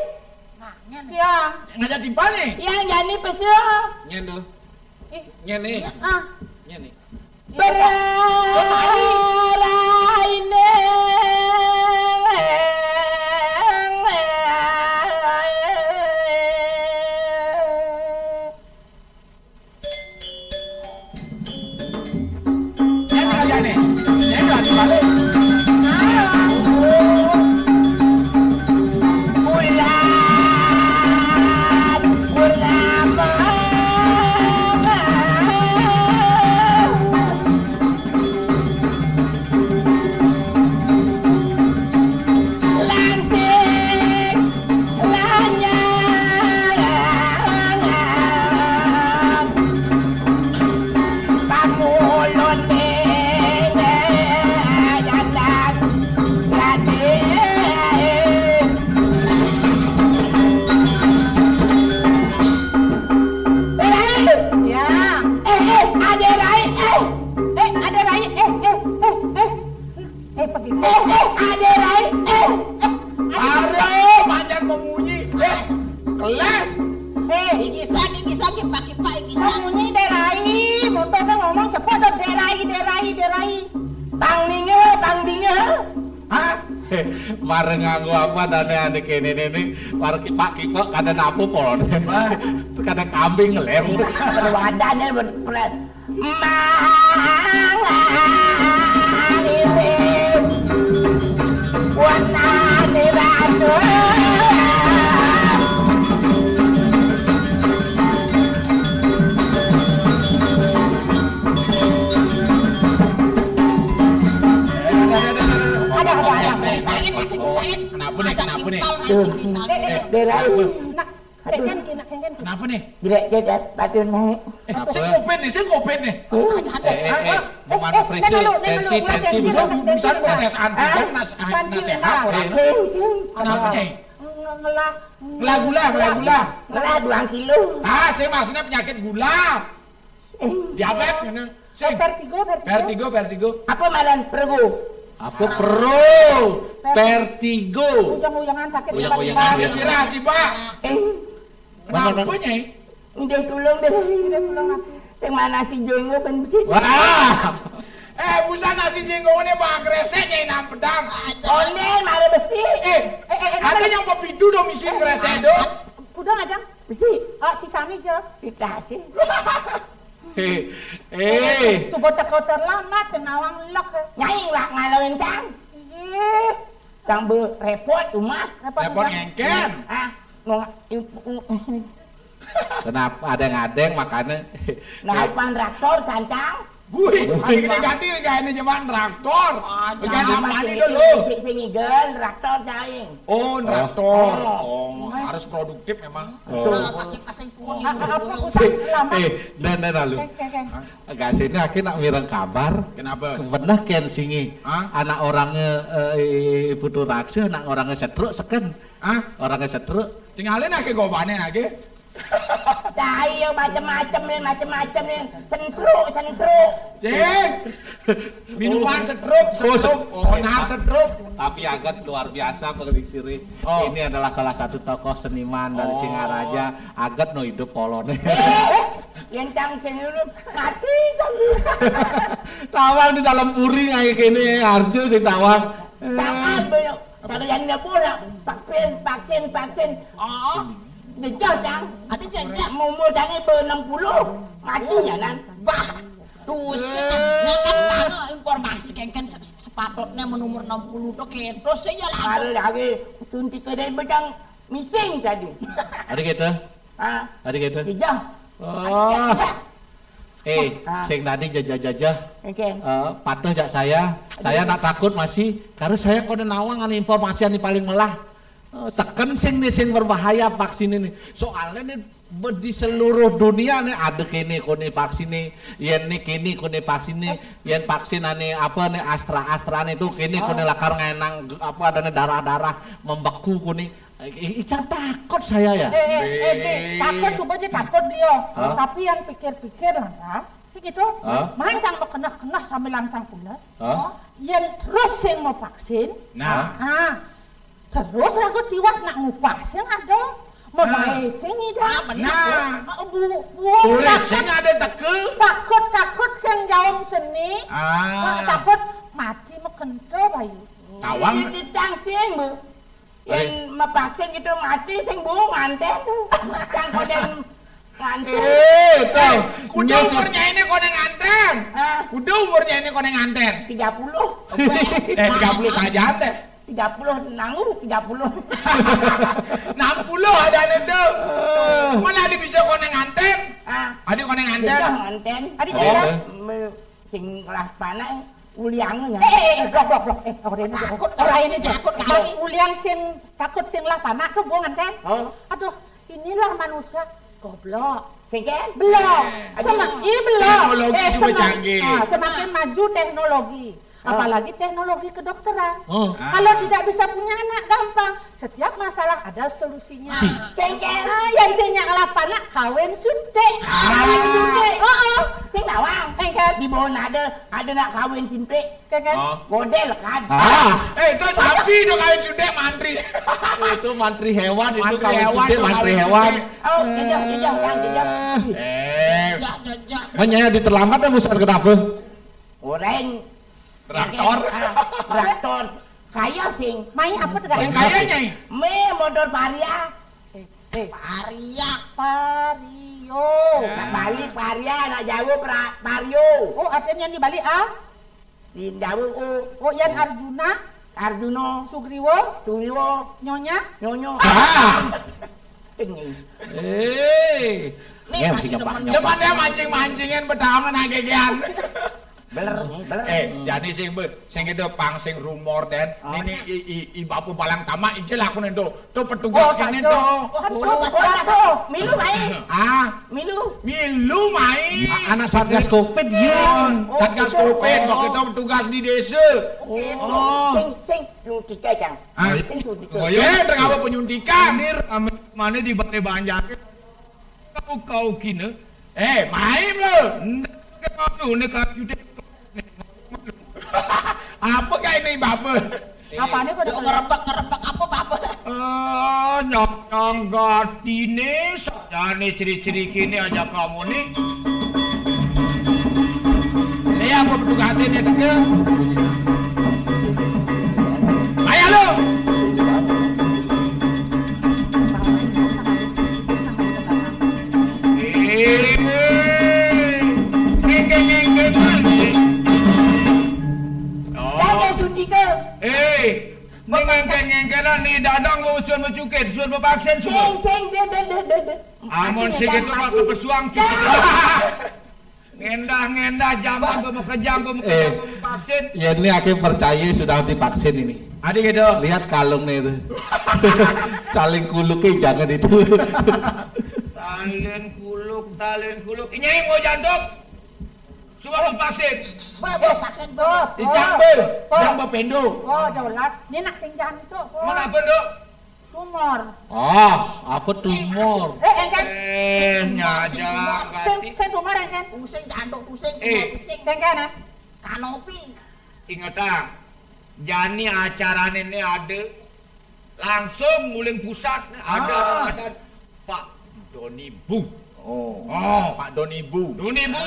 Ya. Ngajak timpal nih. yang jadi pesuh Nyen dulu. Ih. Nyen nih. Ah. Nyen nih. berarah ini. Ngajak nih. Ngajak timpal. Kelas. gigi sakit pakai pak gigi sakit. Kamu derai, motor kan ngomong cepat dong derai. Tangdinge. Hah? Bareng nganggo apa dan adik ini bareng kipak kada napu polon. Kada kambing ngelem. Wadannya berperan. Kenapa nih? Nak, kengken. Kenapa nih? Tidak jadat batu naik. Saya kopet nih. Gimana presi? Tensi bisa. Bisa protes antigen nasehat orang. Kenapa nih? Gula. Ngelah 2 kilo. Saya maksudnya penyakit gula. Diabetes. Vertigo. Apa malan pergu? Aku pro vertigo. Uyang-uyangan sakit Uyang-uyangan. Kira sih, Pak. Kenapa nih? Udah tulung deh. Udah pulang nanti. Sing mana si Jongo kan besi. Wah. Busa nasi jenggongnya bak reseknya inam pedang. Onen mare besi. Ada yang pepidu dong misi resek dong. Udah aja. Besi. Sisanya aja. Tidak sih. Subuh teko terlambat sing nawang lek. Nyai lah ngalawin Kang. Ih, Kang repot rumah. Repot ngengken. Ah, mau Kenapa ada ngadeng makanya? nahan traktor cancang. Wih, hari ini ganti kayak ini zaman traktor. Jangan mandi dulu. Sing igel traktor caing. Oh, traktor. Oh, harus produktif memang. Kasing-kasing pun apa dulu. kusang lama. Dan lalu. Keng. Agak sini akhirnya nak mireng kabar. Kenapa? Pernah ken singi. Hah? Anak orangnya Ibu Turaksa, anak orangnya setruk seken. Hah? Orangnya setruk. Tinggalin lagi gobane lagi. Cair macam-macam nih. Sentruk. Cek. Minuman setruk. Oh, nah setruk. Tapi agak luar biasa Pak Siri. Oh. Ini adalah salah satu tokoh seniman dari Singaraja. Agak no hidup polone. Yang cang dulu mati Kang. Tawang di dalam puri kayak gini Harjo sih tawang. Tangan banyak. Kalau yang dapur vaksin. Oh, Jejak Cang. ada jajak. Umur Cang 60. Mati ya nan. Bah, tusin nah kan tanya informasi kengken sepatutnya menumur 60 tuh keto saja Kalau langsung. lagi suntik kedai bedang mising tadi. Ada gitu? Ah, Ada gitu? jejak. Oh. Sing tadi jajah-jajah. Oke. Patuh jak saya nak takut masih karena saya kode nawang ane informasi yang paling melah. Seken sing berbahaya vaksin ini. Soalnya nih di seluruh dunia nih ada kini kone vaksin nih, yen nih kini kone vaksin nih, yen vaksin ane apa nih Astra nih tuh kini kone lakar ngenang apa ada darah membeku kone. Icang takut saya ya. Takut subuh aja takut dia. Tapi yang pikir-pikir lantas, sih gitu. Mancang mau kena sambil lancang pulas. Yang terus yang mau vaksin. Terus aku tiwas nak ngupah sing ada. Mau bae sing ida. Boleh sing ada teke. Takut kan jauh seni. Takut mati mau kento bayu. Tawang. Ini Cang sing bu. Yang mevaksin gitu mati sing bu nganten. Cang koden nganten. Tahu. Kudu umurnya ini kone nganten. Kudu umurnya ini kone nganten. 30. 30 saja teh. 30 nanggung 30. 60 ada itu. Mana ada bisa kone nganten? Ada kone nganten. Jejak nganten. Adi jajah. Sing kelas panak uliangnya. Blok. Orang ini takut kali ulian sing takut sing lah panak tuh gua nganten. Aduh, inilah manusia goblok. Keken? Belum. Belum. Teknologi juga canggih. Semakin maju teknologi. Apalagi teknologi kedokteran. Kalau tidak bisa punya anak gampang. Setiap masalah ada solusinya. Keken? Yang sing nyalah panak kawin suntik. Kawin suntik? Sing nawang. Keken. Di bawah ada nak kawin simpik. Keken. Model kan. Itu sapi itu kawin sudah mantri. Itu mantri hewan itu Mantri kawin hewan, sudah itu mantri kawin hewan. Jejak Kang jejak. Jajak. Hanya di terlambat ya Musan kenapa? Orang traktor kaya sing Mai apa tuh Sing gak? kayaknya. motor varia. Paria. Pario. Nak balik varia, nak jauh vario. Oh, artinya yang dibalik Di jauh Oh, yang Arjuna, Arjuno, Sugriwo, Suryo, Nyonya. Nyonyo. Tinggi. Nih masih demen Cuman dia mancing-mancingin pedangan agegean. Beler. Jadi sing itu pang sing rumor den. Ini ibapu balang tamak ijel aku nendo. Tuh petugas kene tuh. Milu main. Milu main. Anak Satgas Covid ya. Satgas Covid waktu itu petugas di desa. Sing nyuntikan Kang. Sing suntikan. Oh iya, terngapa penyuntikan. Mana di Bate Banjar. Kau kini. Main lo. Apa kayak ini bapak? Apa nih kok ngerebek apa bapak? Nyong gatine sajane ciri-ciri kini aja kamu nih. Ini apa petugasnya dia? Ayo lo. Ngengken-ngengkenan ni dadang mau usun mencukit, usun berpaksin semua. Sing de. Amon segitu mah kepesuang cukit. Ngendah jamban berkejam berpaksin. Ya ini aku percaya sudah divaksin ini. Adik gitu. Lihat kalungnya itu. Saling kuluknya jangan itu. Talen kuluk. Ini mau jantung. Semua berpaksin. Bo vaksin bo. Jang berpendo. Oh, jelas. Ini nak singjan itu. Mana apa dok? Tumor. Apa tumor? Engken. Nyaja. Sing tumor engken. Pusing jantung, pusing, pusing. Engken. Kanopi. Ingat ah, jani acara ini ada. Langsung muling pusat ada Pak Doni Bu. Pak Doni Bu. Doni Bu.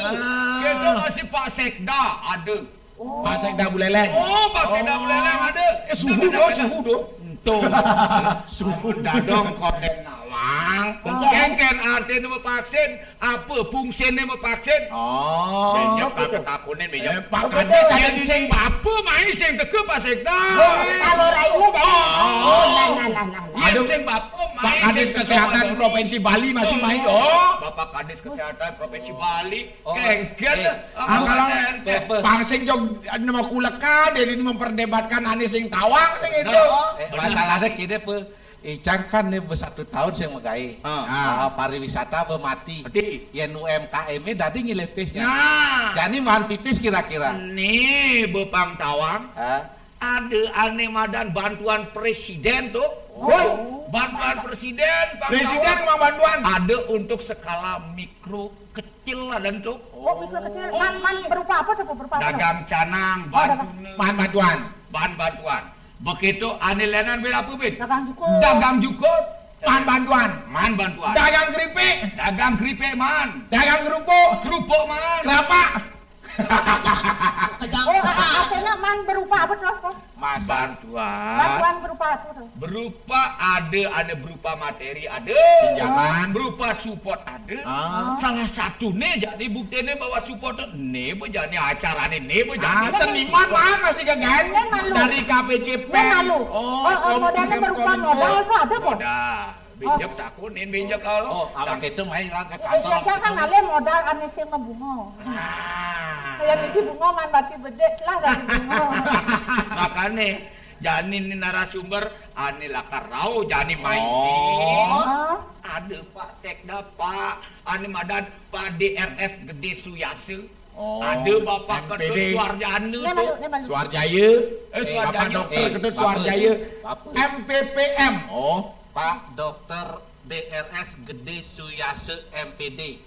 Kita masih Pak Sekda ada. Pak Sekda Buleleng. Pak Sekda Buleleng ada. Suhu do. Tuh. Suhu dadong kode nawang. Kengken arti nama vaksin. Apa fungsi nama vaksin? Benjok takut-takutin benjok. Pak Kades ada di sing apa main sing teke Pak Sekda. Kalau rayu nah. Aduh sing bapak Pak Kades Kesehatan Provinsi Bali masih main. Bapak Kades Kesehatan Provinsi Bali. Kengken. Bang sing jog nama kuleka jadi memperdebatkan ane sing tawang sing itu. Masalahnya kini Icang kan nih 1 tahun saya megai. Pariwisata mati. Yang UMKM-nya tadi ngiletisnya. Jadi mahan pipis kira-kira. Nih Bepang Tawang. Ada aneh madan bantuan presiden tuh. Bantuan presiden. Presiden memang bantuan. Ada untuk skala mikro kecil lah dan tuh. Oh, mikro kecil. Man berupa apa tuh? Berupa apa? Dagang canang, Bahan bantuan. bahan bantuan. Begitu aneh lenan beda apa bet? Dagang jukut. Dagang jukut. Bahan bantuan. Man bantuan. Dagang keripik. Dagang keripik man. Dagang kerupuk. Kerupuk man. Kelapa. Oh, artinya man berupa apa tuh? Bantuan Berupa apa tuh? berupa ada berupa materi ada Pinjaman. berupa support ada salah satu nih jadi buktinya bahwa support nih berjani acara nih berjani Seniman mana sih kagak? Nen malu. Dari KPCP. Nen malu. Modelnya berupa modal tuh ada kok. Binjak takut nih binjak kalau Awak itu main ke Iya, kan ale modal ane sing ngebungo. Kayak misi bungo man bati bede lah dari bungo. makanya jani ini narasumber ane lakar rau jani main ada Pak Sekda Pak ane madan Pak DRS Gede Suyase ada Bapak Ketut Suarjana Nen tuh malu. Suarjaya. Suarjaya. Bapak Dokter Ketut Suarjaya. MPPM. Pak Dokter DRS Gede Suyase MPD.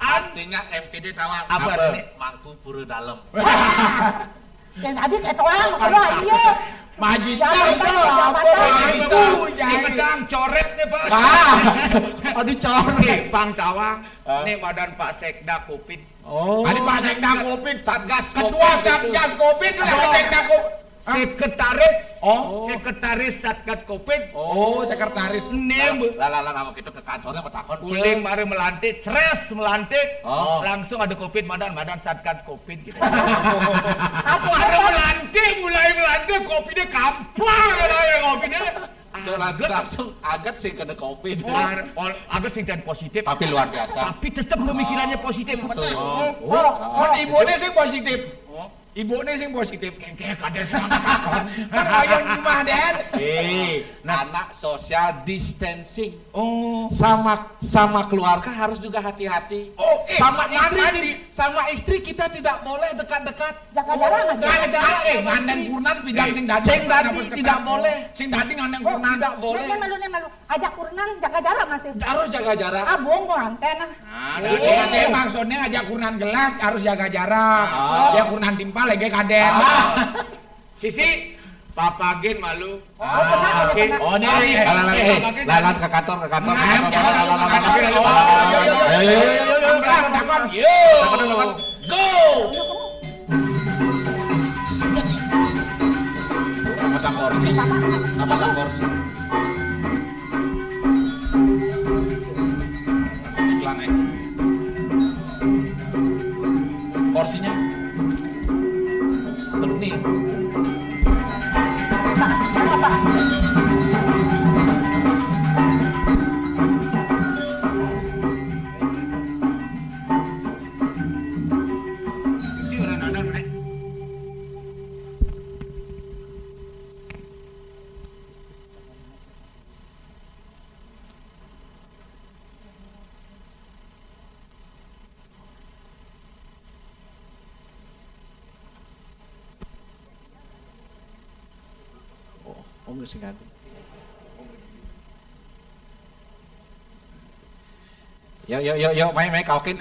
Artinya MPD tawang. Apa artinya? Mangku Puru Dalam. Yang tadi ketoang kalau iya. Magister. Ini pedang coret nih Pak. Dicoret. Bang Tawang, nih badan Pak Sekda Covid. Ada Pak Sekda Covid. Satgas Ketua Satgas Covid. Sekda Covid. Sekretaris Satgas Covid. Sekretaris. Nih Lalan awak itu ke kantornya bertakon. Kuling mari melantik, melantik, langsung ada Covid badan Satgas Covid gitu. Mulai melantik, Covidnya kamplang ada yang Covidnya. Langsung agak sih kena COVID. Agak sih dan positif. Tapi luar biasa. Tapi tetap pemikirannya positif. Ibunya sih positif. Ibunya sih positif. Kayak kades Kan yang rumah Dan. Anak social distancing. Sama keluarga harus juga hati-hati. Sama istri kita tidak boleh dekat-dekat. Jaga jarak mas. Jaga jarak. Ngandeng kurnan pidang sing dadi. Sing dadi tidak boleh. Sing dadi ngandeng kurnan. Tidak boleh. Nen malu. Ajak kurnan jaga jarak masih. Harus jaga jarak. Abung kok antena. Saya maksudnya ngajak kurnan gelas harus jaga jarak. Ya kurnan timpal lagi kaden. Sisi, papagin malu. Pernah. Lalat ke kantor. Go! Pasang kursi. Iklan porsinya. Bening. Oh, nggak sih kan? Yuk, main, kaukin.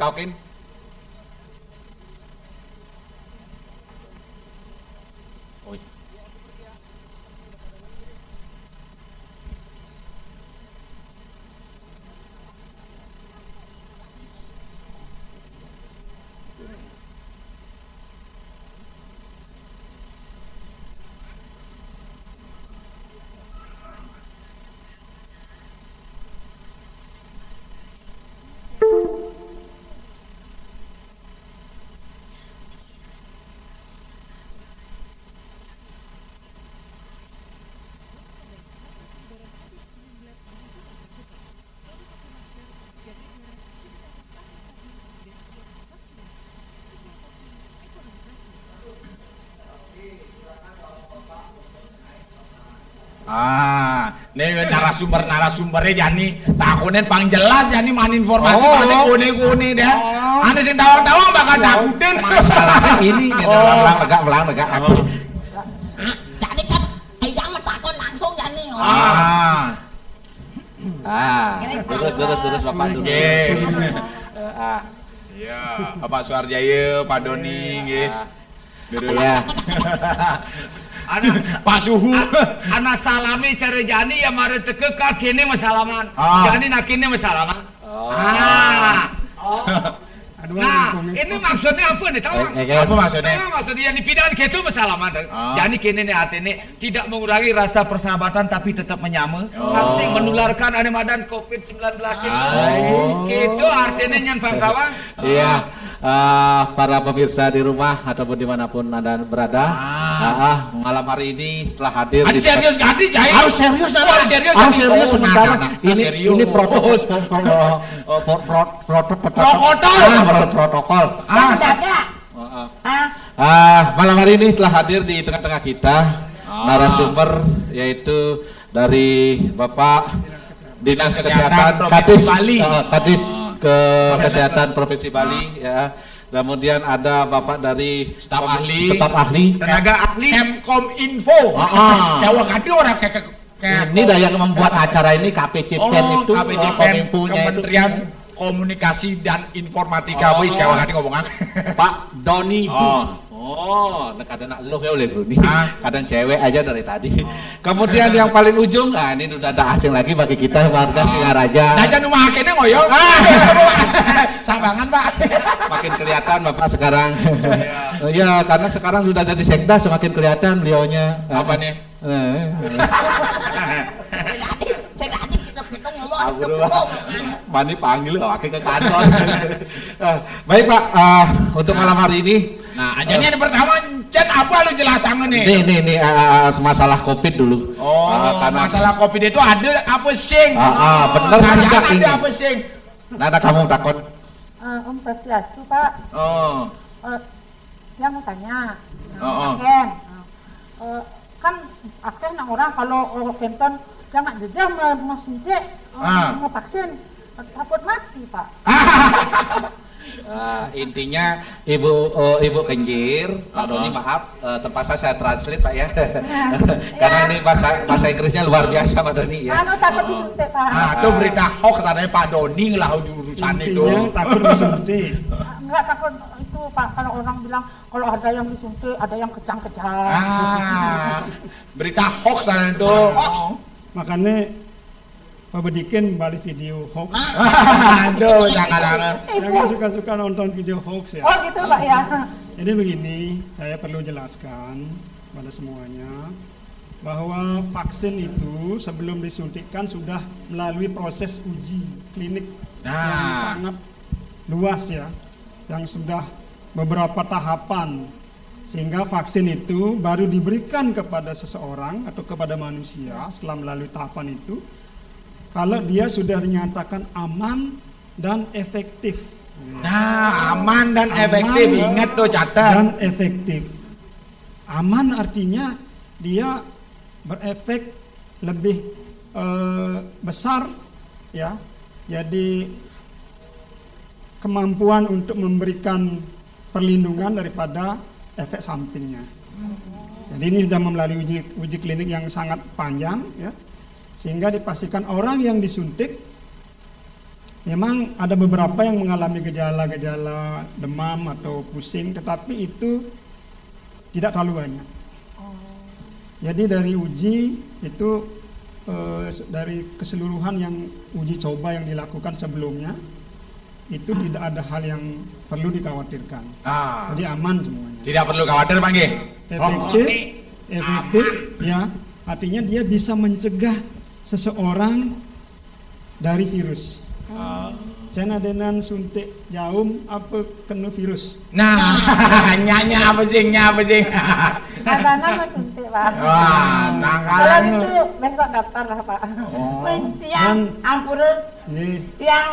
Oi. Nih narasumbernya Jani takunin pang jelas Jani man informasi masih kuni deh. Ane sing tawang-tawang bakal takutin. Masalahnya ini belang lega. Jadi kan tidak takon langsung Jani. Terus Bapak dulu. Iya, Bapak Suharjaya, Pak Doni nggih. Ya. Pak Suhu. Anak salami cara Jani ya mari teke ka kene masalaman. Jani nak kene masalaman. Nah, ini maksudnya apa nih? Tahu? Apa maksudnya? Maksudnya yang dipidana gitu masalaman. Jani kene nih artinya tidak mengurangi rasa persahabatan tapi tetap menyama. Pasti menularkan anemadan COVID-19 ini. Gitu artinya nyan kawan. Iya. Para pemirsa di rumah ataupun dimanapun Anda berada, malam hari ini setelah hadir Adi serius gak Adi Jai? Harus serius sementara ini protokol malam hari ini telah hadir di tengah-tengah kita narasumber yaitu dari Bapak Dinas Kesehatan Kadis Kesehatan Provinsi Bali ya. Kemudian ada Bapak dari staf ahli, tenaga ahli Kemkom Info. Jawa kadi orang kayak ini dah yang membuat acara ini KPCPEN itu Kominfonya Kementerian Komunikasi dan Informatika. Wis kawan kadi ngomongan. Pak Doni itu. Kadang lo ya oleh Bruni. Kadang cewek aja dari tadi. Kemudian yang paling ujung, ini udah ada asing lagi bagi kita warga Singaraja. Nah, jangan rumah akhirnya ngoyong. Sambangan Pak. Makin kelihatan Bapak sekarang. Ya, karena sekarang sudah jadi sekda semakin kelihatan beliaunya. Apa nih? Saya tadi kita ngomong. Mani panggil wakil ke kantor. Baik Pak, untuk malam hari ini. Nah, ajanya yang pertama, Cen apa lu jelasan nih? Nih, masalah COVID dulu. Karena masalah COVID itu ada apa sing? Benar tidak ini? Ada apa sing? Nada kamu takut? Om Swastiastu Pak. Dia mau tanya. Kan akhirnya orang kalau kenton dia nggak jejak mau suntik, mau vaksin, takut mati Pak. Intinya Ibu Kenjir, Pak Doni maaf, terpaksa saya translate Pak ya. Karena ini bahasa Inggrisnya luar biasa Pak Doni ya. Takut disuntik Pak. Itu berita hoax katanya Pak Doni lah urusan itu. Takut disuntik. Enggak takut itu Pak, kalau orang bilang kalau ada yang disuntik, ada yang kejang-kejang. Berita hoax katanya itu. Makanya Pak Bedikin balik video hoax. Aduh, jangan. Jangan suka-suka nonton video hoax ya. Oh gitu Pak ya. Jadi begini, saya perlu jelaskan pada semuanya bahwa vaksin itu sebelum disuntikkan sudah melalui proses uji klinik yang sangat luas ya, yang sudah beberapa tahapan Sehingga vaksin itu baru diberikan kepada seseorang atau kepada manusia setelah melalui tahapan itu kalau dia sudah dinyatakan aman dan efektif. Nah, aman dan efektif. Ingat tuh, catat. Dan efektif. Aman artinya dia berefek lebih besar, ya. Jadi kemampuan untuk memberikan perlindungan daripada efek sampingnya. Jadi ini sudah melalui uji klinik yang sangat panjang, ya, sehingga dipastikan orang yang disuntik memang ada beberapa yang mengalami gejala-gejala demam atau pusing, tetapi itu tidak terlalu banyak. Jadi dari uji itu dari keseluruhan yang uji coba yang dilakukan sebelumnya itu tidak ada hal yang perlu dikhawatirkan. Jadi aman semuanya. Tidak perlu khawatir, Pak nggih. Efektif, ya. Artinya dia bisa mencegah seseorang dari virus. Cina dengan suntik jarum apa kena virus. Nah, nya apa sih? Adana mah suntik, Pak. Wah, Kalau itu besok daftar lah, Pak. Tiang ampun Nih, yang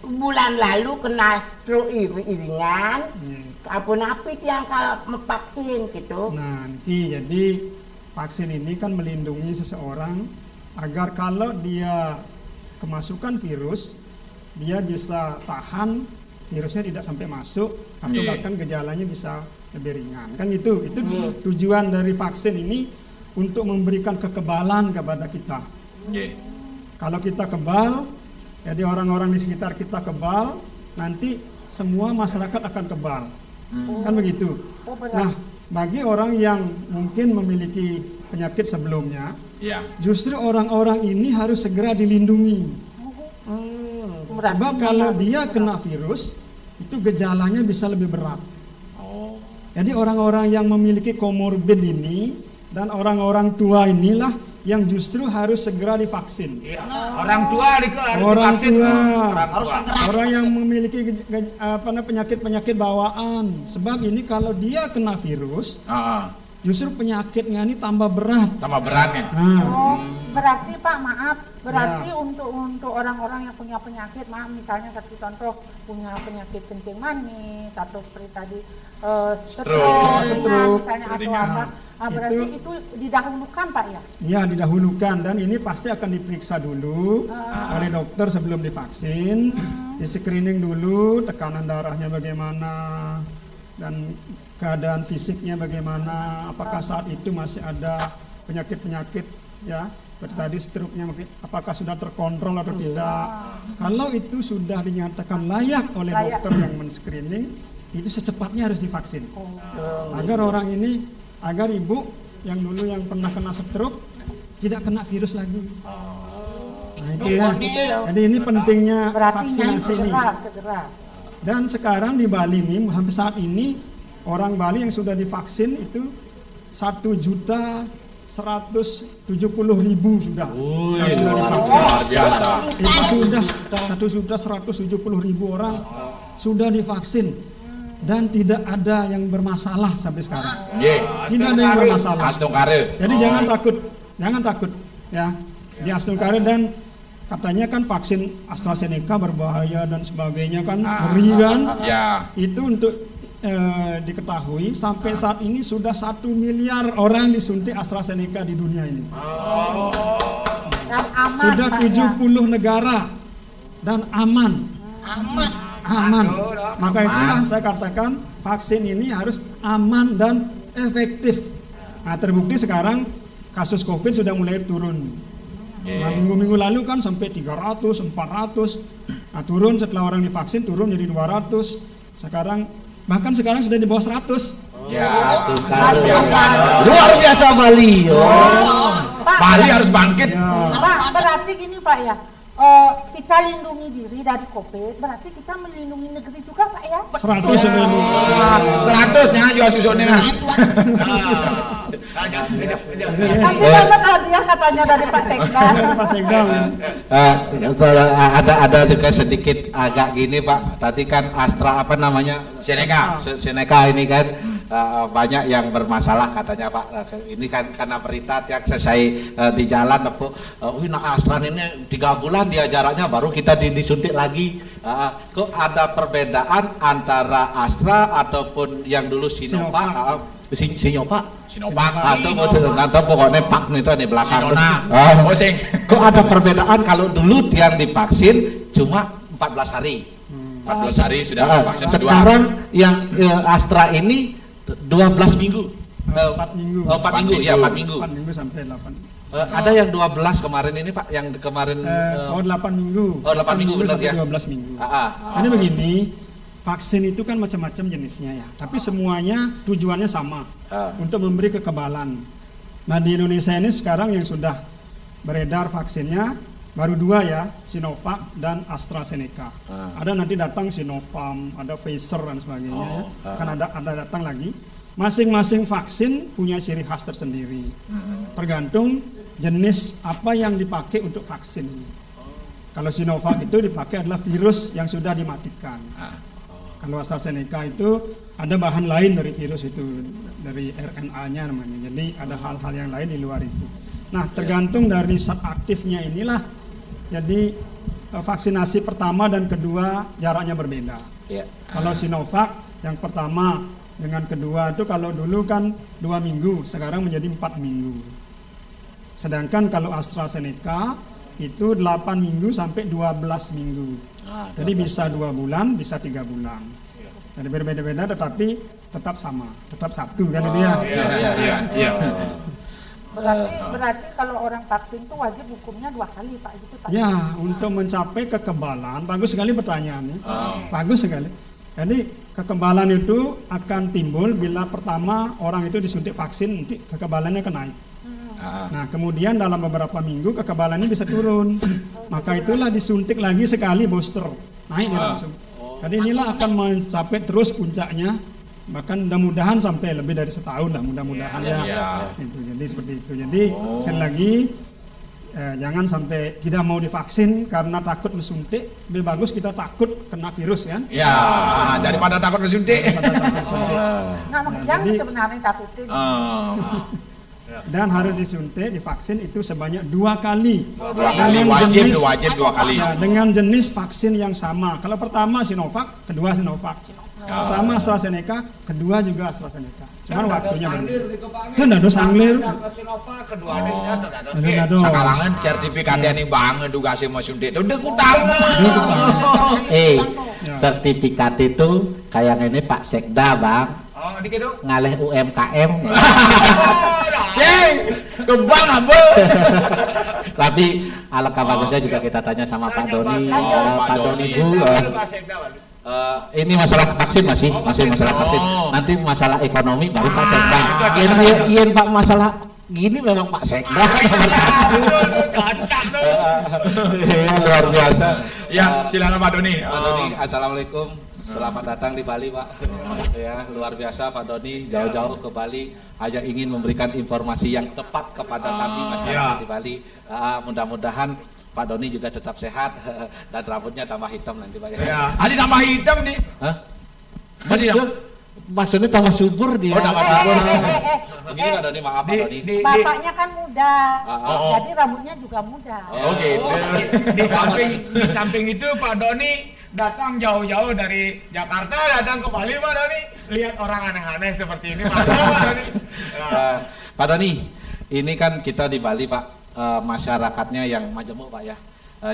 bulan lalu kena stroke iringan. Apun apa yang kalau vaksin gitu. nah nanti jadi vaksin ini kan melindungi seseorang agar kalau dia kemasukan virus, dia bisa tahan virusnya tidak sampai masuk atau bahkan gejalanya bisa lebih ringan. Kan itu tujuan dari vaksin ini untuk memberikan kekebalan kepada kita. Kalau kita kebal, jadi orang-orang di sekitar kita kebal, nanti semua masyarakat akan kebal. Kan begitu. Nah, bagi orang yang mungkin memiliki penyakit sebelumnya, justru orang-orang ini harus segera dilindungi. Sebab kalau dia kena virus, itu gejalanya bisa lebih berat. Jadi orang-orang yang memiliki komorbid ini dan orang-orang tua inilah yang justru harus segera divaksin. Orang tua harus Orang divaksin. tua, Harus segera orang yang memiliki penyakit-penyakit bawaan. Sebab ini kalau dia kena virus, justru penyakitnya ini tambah berat. Tambah beratnya. Oh, berarti Pak, maaf, berarti untuk orang-orang yang punya penyakit, maaf misalnya satu contoh punya penyakit kencing manis atau seperti tadi stroke misalnya atau apa, berarti itu didahulukan Pak ya? Ya, didahulukan dan ini pasti akan diperiksa dulu oleh dokter sebelum divaksin, di screening dulu tekanan darahnya bagaimana dan keadaan fisiknya bagaimana, apakah saat itu masih ada penyakit-penyakit ya, seperti tadi stroke-nya apakah sudah terkontrol atau tidak. Kalau itu sudah dinyatakan layak oleh dokter yang men-screening, itu secepatnya harus divaksin. Agar orang ini, agar ibu yang dulu yang pernah kena stroke tidak kena virus lagi. Nah itu ya. Jadi ini pentingnya vaksinasi ini. Segera. Dan sekarang di Bali ini hampir saat ini orang Bali yang sudah divaksin itu 1.170.000 sudah. Yang sudah divaksin. Luar biasa. Itu sudah 1.170.000 orang sudah divaksin dan tidak ada yang bermasalah sampai sekarang. Tidak ada yang bermasalah. Jadi jangan takut ya. Di AstraZeneca dan katanya kan vaksin AstraZeneca berbahaya dan sebagainya kan, ngeri kan? Itu untuk diketahui sampai saat ini sudah 1 miliar orang disuntik AstraZeneca di dunia ini. Dan aman, Sudah 70 negara dan aman. Maka itulah saya katakan vaksin ini harus aman dan efektif. Nah, terbukti sekarang kasus COVID sudah mulai turun. Nah, minggu-minggu lalu kan sampai 300, 400. Nah, turun setelah orang divaksin turun jadi 200. Bahkan sekarang sudah di bawah 100. Luar biasa Bali. Bali harus bangkit. Pak, berarti gini Pak ya. Kita lindungi diri dari COVID, berarti kita melindungi negeri juga Pak ya? 100 sudah. 100 jangan jual susu nih. Nanti dapat hadiah katanya dari Pak Sekda. Pak Sekda. Ada juga sedikit agak gini Pak. Tadi kan Astra apa namanya? Seneca ini kan banyak yang bermasalah katanya Pak. Ini kan karena berita yang selesai di jalan Astra ini 3 bulan dia jaraknya baru kita disuntik lagi. Kok ada perbedaan antara Astra ataupun yang dulu Sinovac? Sinovac atau pokoknya Pak itu di belakang. Kok ada perbedaan kalau dulu yang divaksin cuma 14 hari. 14 hari sudah vaksin kedua. Sekarang yang Astra ini 12 minggu. 4 minggu. 4 minggu, ya 4 minggu. 4 minggu sampai 8. Ada yang 12 kemarin ini Pak, yang kemarin 8 minggu. 8 minggu benar sampai ya. 12 minggu. Ini begini, vaksin itu kan macam-macam jenisnya ya, tapi semuanya tujuannya sama, untuk memberi kekebalan. Nah di Indonesia ini sekarang yang sudah beredar vaksinnya baru 2 ya, Sinovac dan AstraZeneca. Ada nanti datang Sinopharm, ada Pfizer dan sebagainya ya. Kan ada datang lagi. Masing-masing vaksin punya ciri khas tersendiri. Tergantung jenis apa yang dipakai untuk vaksin. Kalau Sinovac itu dipakai adalah virus yang sudah dimatikan. Kalau AstraZeneca itu ada bahan lain dari virus itu, dari RNA-nya namanya. Jadi ada hal-hal yang lain di luar itu. Nah, tergantung dari zat aktifnya inilah. Jadi vaksinasi pertama dan kedua jaraknya berbeda. Kalau Sinovac yang pertama dengan kedua itu kalau dulu kan 2 minggu, sekarang menjadi 4 minggu. Sedangkan kalau AstraZeneca itu 8 minggu sampai 12 minggu. Jadi bisa 2 bulan, bisa 3 bulan. Jadi berbeda-beda tetapi tetap sama, tetap satu kan itu ya. Iya. Berarti kalau orang vaksin itu wajib hukumnya 2 kali Pak gitu Pak. Ya, untuk mencapai kekebalan, bagus sekali pertanyaannya. Bagus sekali. Jadi kekebalan itu akan timbul bila pertama orang itu disuntik vaksin, nanti kekebalannya akan naik. Nah, kemudian dalam beberapa minggu kekebalannya bisa turun. Maka itulah disuntik lagi sekali booster, naik dia langsung. Jadi inilah akan mencapai terus puncaknya, bahkan mudah-mudahan sampai lebih dari setahun lah, mudah-mudahan ya. Gitu. Jadi seperti itu. Jadi sekali lagi jangan sampai tidak mau divaksin karena takut disuntik. Lebih bagus kita takut kena virus kan? Ya, daripada takut disuntik. Nah, makanya sebenarnya takutin. Dan harus disuntik, divaksin itu sebanyak 2 kali. 2 kali wajib 2 kali. Ya, dengan jenis vaksin yang sama. Kalau pertama Sinovac, kedua Sinovac. Pertama AstraZeneca, kedua juga AstraZeneca. Cuman waktunya berbeda. Kan ada sanglir. Sekarang kan sertifikatnya nih banget juga sih mau suntik. Udah kutang. Sertifikat itu kayak ini Pak Sekda Bang. Ngalih UMKM. Sing, kebang apa? Tapi alangkah bagusnya juga kita tanya sama Pak Doni. Pak Doni Bu. Ini masalah vaksin masih masalah vaksin. Nanti masalah ekonomi baru Pak Sekda. Iya Pak, masalah gini memang Pak Sekda. Luar biasa. Ya, silakan Pak Doni. Pak Doni, assalamualaikum. Selamat datang di Bali Pak. Ya, luar biasa Pak Doni jauh-jauh ke Bali hanya ingin memberikan informasi yang tepat kepada kami masyarakat di Bali. Mudah-mudahan Pak Doni juga tetap sehat dan rambutnya tambah hitam nanti Pak ya. Ada tambah hitam nih. Maksudnya tambah subur dia. Tambah subur. Begini Pak Doni, maaf Pak Doni. Bapaknya kan muda, jadi rambutnya juga muda. Di samping itu Pak Doni datang jauh-jauh dari Jakarta datang ke Bali Pak Doni, lihat orang aneh-aneh seperti ini Pak Doni. Pak Doni, ini kan kita di Bali Pak, masyarakatnya yang majemuk Pak ya.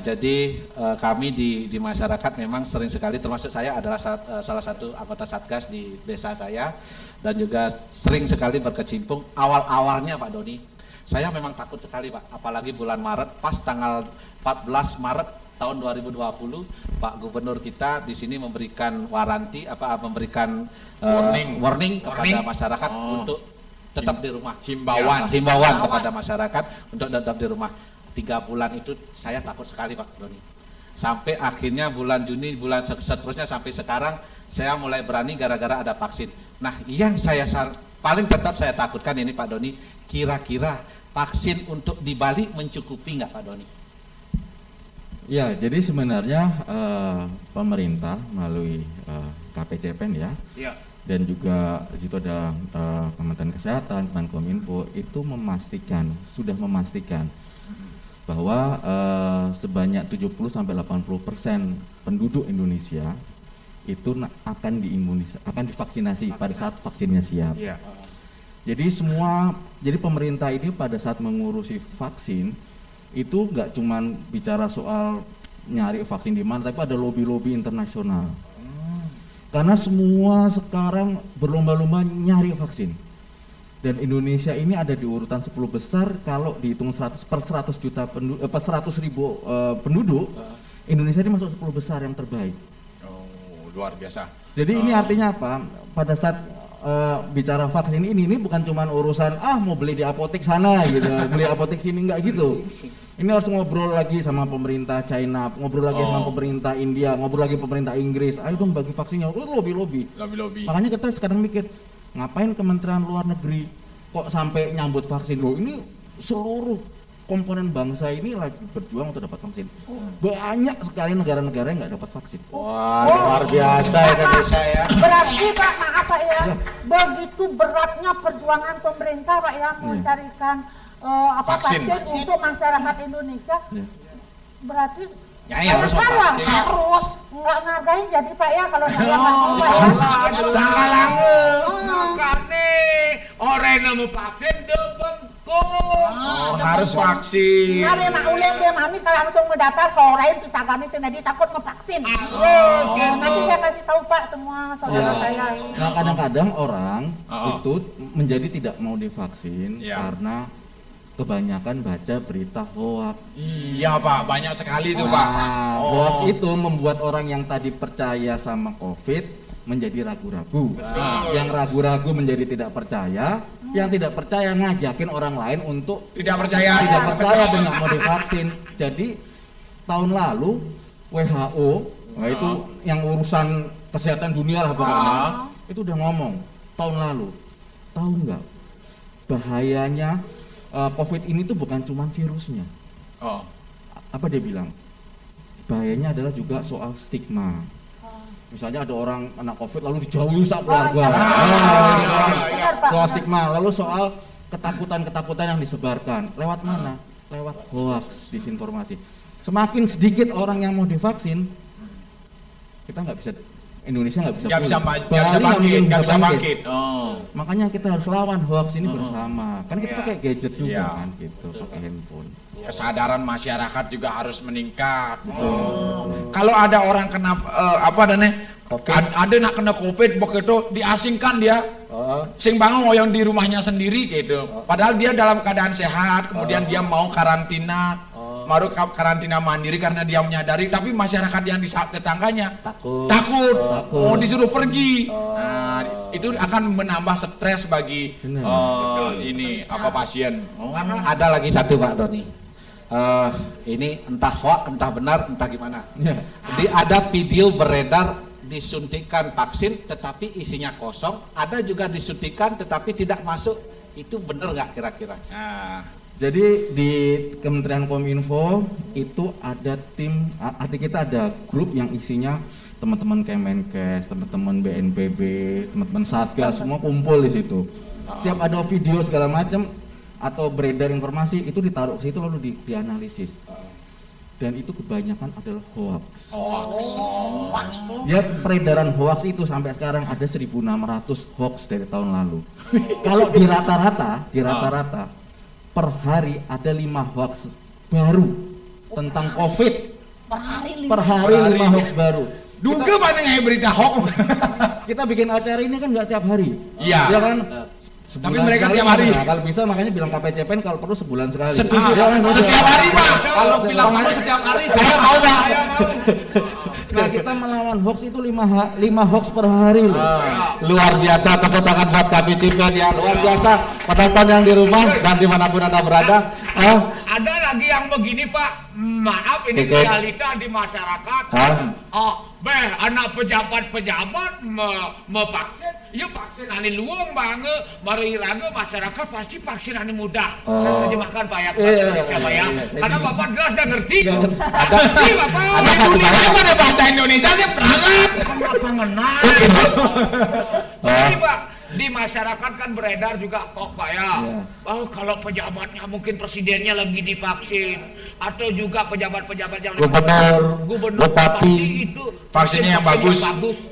Jadi kami di masyarakat memang sering sekali, termasuk saya adalah salah satu anggota Satgas di desa saya, dan juga sering sekali berkecimpung. Awal-awalnya Pak Doni, saya memang takut sekali Pak, apalagi bulan Maret, pas tanggal 14 Maret tahun 2020, Pak Gubernur kita di sini memberikan memberikan warning kepada masyarakat untuk tetap di rumah. Himbauan kepada masyarakat untuk tetap di rumah. 3 bulan itu saya takut sekali Pak Doni. Sampai akhirnya bulan Juni, bulan seterusnya sampai sekarang saya mulai berani gara-gara ada vaksin. Nah, yang saya paling tetap saya takutkan ini Pak Doni, kira-kira vaksin untuk di Bali mencukupi nggak Pak Doni? Ya, jadi sebenarnya pemerintah melalui KPCPEN ya, dan juga di situ ada Kementerian Kesehatan, Kemenkominfo itu sudah memastikan bahwa sebanyak 70-80% penduduk Indonesia itu akan divaksinasi pada saat vaksinnya siap. Jadi pemerintah ini pada saat mengurusi vaksin itu nggak cuman bicara soal nyari vaksin di mana, tapi ada lobby-lobby internasional. Karena semua sekarang berlomba-lomba nyari vaksin. Dan Indonesia ini ada di urutan 10 besar kalau dihitung 100 ribu penduduk, Indonesia ini masuk 10 besar yang terbaik. Oh, luar biasa. Jadi ini artinya apa? Pada saat bicara vaksin ini bukan cuma urusan mau beli di apotek sana gitu, beli apotek sini, enggak gitu. Ini harus ngobrol lagi sama pemerintah China, ngobrol lagi sama pemerintah India, ngobrol lagi pemerintah Inggris. Ayo dong bagi vaksinnya. Lobby. Makanya kita sekarang mikir, ngapain Kementerian Luar Negeri kok sampai nyambut vaksin? Loh, ini seluruh komponen bangsa ini lagi berjuang untuk dapat vaksin. Banyak sekali negara-negara yang nggak dapat vaksin. Wah, luar biasa Indonesia ya. Berarti Pak, maaf Pak ya, begitu beratnya perjuangan pemerintah Pak ya mencarikan vaksin untuk masyarakat Indonesia. Berarti harus vaksin. Harus nggak ngargain jadi Pak ya kalau saya nggak mau Pak ya. Salah makane orang nemu vaksin harus vaksin. Nah, memang ulem mani kalau langsung mendaftar ke orang pisagani senadi takut ngevaksin. Nanti saya kasih tahu Pak semua saudara saya. Nah, kadang-kadang orang itu menjadi tidak mau divaksin karena kebanyakan baca berita hoax. Iya Pak, banyak sekali itu Pak. Hoax itu membuat orang yang tadi percaya sama COVID menjadi ragu-ragu. Yang ragu-ragu menjadi tidak percaya, yang tidak percaya ngajakin orang lain untuk tidak percaya dan nggak mau divaksin. Jadi tahun lalu WHO, itu yang urusan kesehatan dunia lah pokoknya, itu udah ngomong tahun lalu. Tahu nggak bahayanya COVID ini tuh bukan cuma virusnya. Apa dia bilang? Bahayanya adalah juga soal stigma. Misalnya ada orang kena COVID lalu dijauhi sak keluarga. Soal stigma, lalu soal ketakutan yang disebarkan. Lewat mana? Lewat hoax, disinformasi. Semakin sedikit orang yang mau divaksin, kita nggak bisa, Indonesia nggak bisa bangkit. Makanya kita harus lawan hoax ini bersama. Kan kita pakai gadget juga kan, gitu, pakai handphone. Kesadaran masyarakat juga harus meningkat. Kalau ada orang kena ada nak kena COVID begitu diasingkan dia. Sing bangun yang di rumahnya sendiri gitu. Padahal dia dalam keadaan sehat, kemudian dia mau karantina. Baru karantina mandiri karena dia menyadari, tapi masyarakat yang di tetangganya takut. Disuruh pergi. Nah, itu akan menambah stres bagi pasien. Ada lagi satu Pak Doni. Ini entah hoax, entah benar, entah gimana. Jadi ada video beredar disuntikan vaksin tetapi isinya kosong, ada juga disuntikan tetapi tidak masuk. Itu benar nggak kira-kira? Jadi di Kementerian Kominfo itu ada kita ada grup yang isinya teman-teman Kemenkes, teman-teman BNPB, teman-teman Satgas, semua kumpul di situ. Tiap ada video segala macam atau beredar informasi itu ditaruh ke situ lalu dianalisis. Dan itu kebanyakan adalah hoax. Ya, peredaran hoax itu sampai sekarang ada 1.600 hoax dari tahun lalu. Kalau di rata-rata per hari ada 5 hoax baru tentang COVID. Per hari 5 hoax baru. Duga mana nggak berita hoax? Kita bikin acara ini kan nggak tiap hari. Iya. Ya kan? Tapi mereka tiap hari. Nah, kalau bisa makanya bilang KPCPEN kalau perlu sebulan sekali. Setuju. Setiap hari Pak. Kalau bilang kamu setiap hari saya mau Pak. Nah, kita melawan hoax itu 5 hoax per hari loh. Luar biasa, tepuk tangan buat KPCPEN ya. Luar biasa. Penonton yang di rumah dan dimanapun Anda berada. Ada lagi yang begini Pak. Maaf ini realita di masyarakat. beh anak pejabat-pejabat vaksin, ya vaksin ani luang banget, mari raga masyarakat pasti vaksin ani mudah. Saya terjemahkan Pak ya, siapa ya? Karena Bapak jelas dan ngerti. Ngerti Bapak. Indonesia pada bahasa Indonesia dia perangat. Kenapa ngenal? Jadi Pak, di masyarakat kan beredar juga kok Pak ya. Oh kalau pejabatnya mungkin presidennya lagi divaksin atau juga pejabat-pejabat yang gubernur bupati itu vaksinnya yang bagus.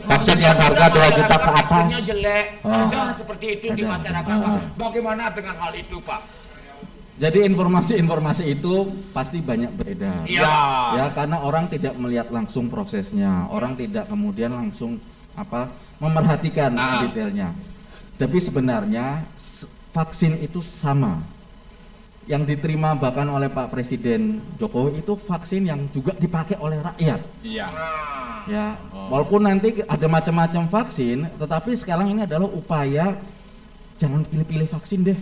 vaksin yang harga 2 juta ke atas. Vaksinnya jelek. Ada seperti itu di masyarakat Pak. Bagaimana dengan hal itu Pak? Jadi informasi-informasi itu pasti banyak beredar. Iya. Ya, karena orang tidak melihat langsung prosesnya, orang tidak kemudian langsung memerhatikan detailnya. Tapi sebenarnya vaksin itu sama. Yang diterima bahkan oleh Pak Presiden Jokowi itu vaksin yang juga dipakai oleh rakyat. Iya. Ya, walaupun nanti ada macam-macam vaksin, tetapi sekarang ini adalah upaya jangan pilih-pilih vaksin deh.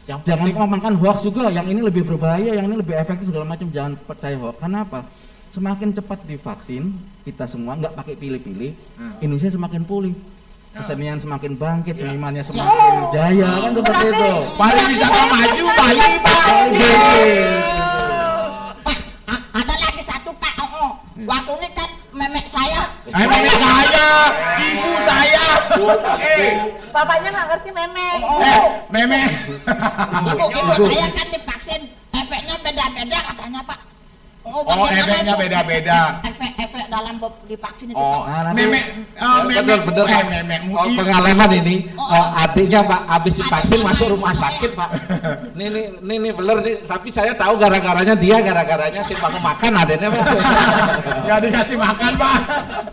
Jangan makan hoax juga, yang ini lebih berbahaya, yang ini lebih efektif segala macam, jangan percaya hoax. Kenapa? Semakin cepat divaksin, kita semua nggak pakai pilih-pilih, Indonesia semakin pulih. Kesenian semakin bangkit, senimannya semakin jaya, kan seperti itu. Pariwisata maju, Bali Pak. Pak, ada lagi satu Pak. Waktu ini kan memek saya. Memek saya, ibu saya. Bapaknya nggak ngerti memek. Memek. Ibu saya kan divaksin, efeknya beda-beda katanya Pak. Bagaimana efeknya itu? beda-beda. Efek dalam divaksin itu Oh, Pak. Memek, bener. memek. Pengalaman ini, adiknya Pak habis divaksin masuk rumah sakit Pak. Nih bener nih. Tapi saya tahu gara-garanya si Pak makan adiknya Pak. Gak dikasih makan Pak.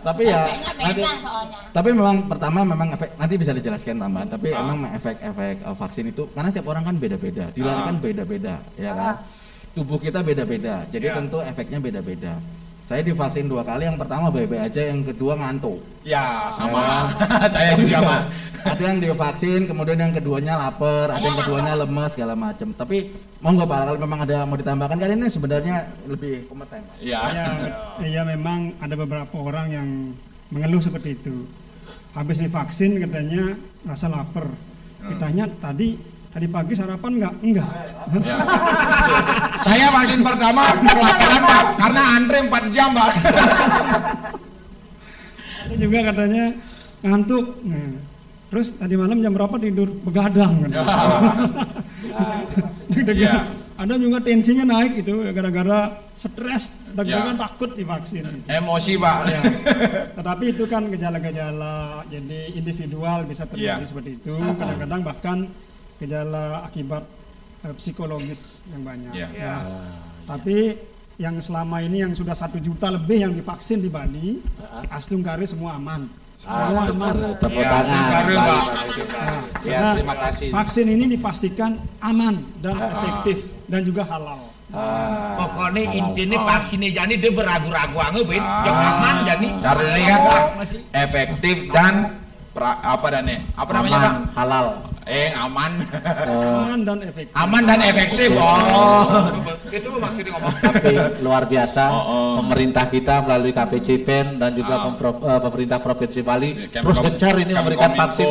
Tapi ya, Efeknya beda soalnya. tapi memang pertama memang efek, nanti bisa dijelaskan tambahan. Tapi emang efek-efek vaksin itu karena tiap orang kan beda-beda, dilarikan beda-beda, ya kan. Tubuh kita beda-beda, jadi tentu efeknya beda-beda. Saya divaksin 2 kali, yang pertama baik-baik aja, yang kedua ngantuk. Ya sama. Saya juga Pak. Ada yang divaksin, kemudian yang keduanya lapar, ada yang keduanya lemes segala macam. Tapi monggo Pak, kalau memang ada mau ditambahkan, kali ini sebenarnya lebih kompeten. Iya. Ya memang ada beberapa orang yang mengeluh seperti itu. Habis divaksin katanya rasa lapar. Ditanya tadi pagi sarapan enggak? Ya. Saya vaksin pertama kelaparan Pak, karena antre 4 jam Pak. Ada juga katanya ngantuk. Nah, terus tadi malam jam berapa tidur begadang kan? Ada juga tensinya naik itu gara-gara stres, deg-degan takut divaksin. Emosi Pak. Ya. Tetapi itu kan gejala-gejala, jadi individual bisa terjadi seperti itu. Kadang-kadang bahkan gejala akibat psikologis yang banyak. Ya. Tapi yang selama ini yang sudah 1 juta lebih yang divaksin di Bali, Astungkari semua aman. Semua aman. Tepuk tangan. Karena Terima kasih. vaksin ini dipastikan aman dan efektif dan juga halal. Pokoknya intinya vaksinnya jadi dia beragu-ragu angin, yang aman jadi. Karena ini kan efektif dan apa namanya Pak? Halal. Aman. Aman dan efektif. Aman dan efektif. Itu maksudnya ngomong. Tapi luar biasa, pemerintah kita melalui KPCPEN dan juga pemerintah Provinsi Bali terus gencar ini memberikan vaksin,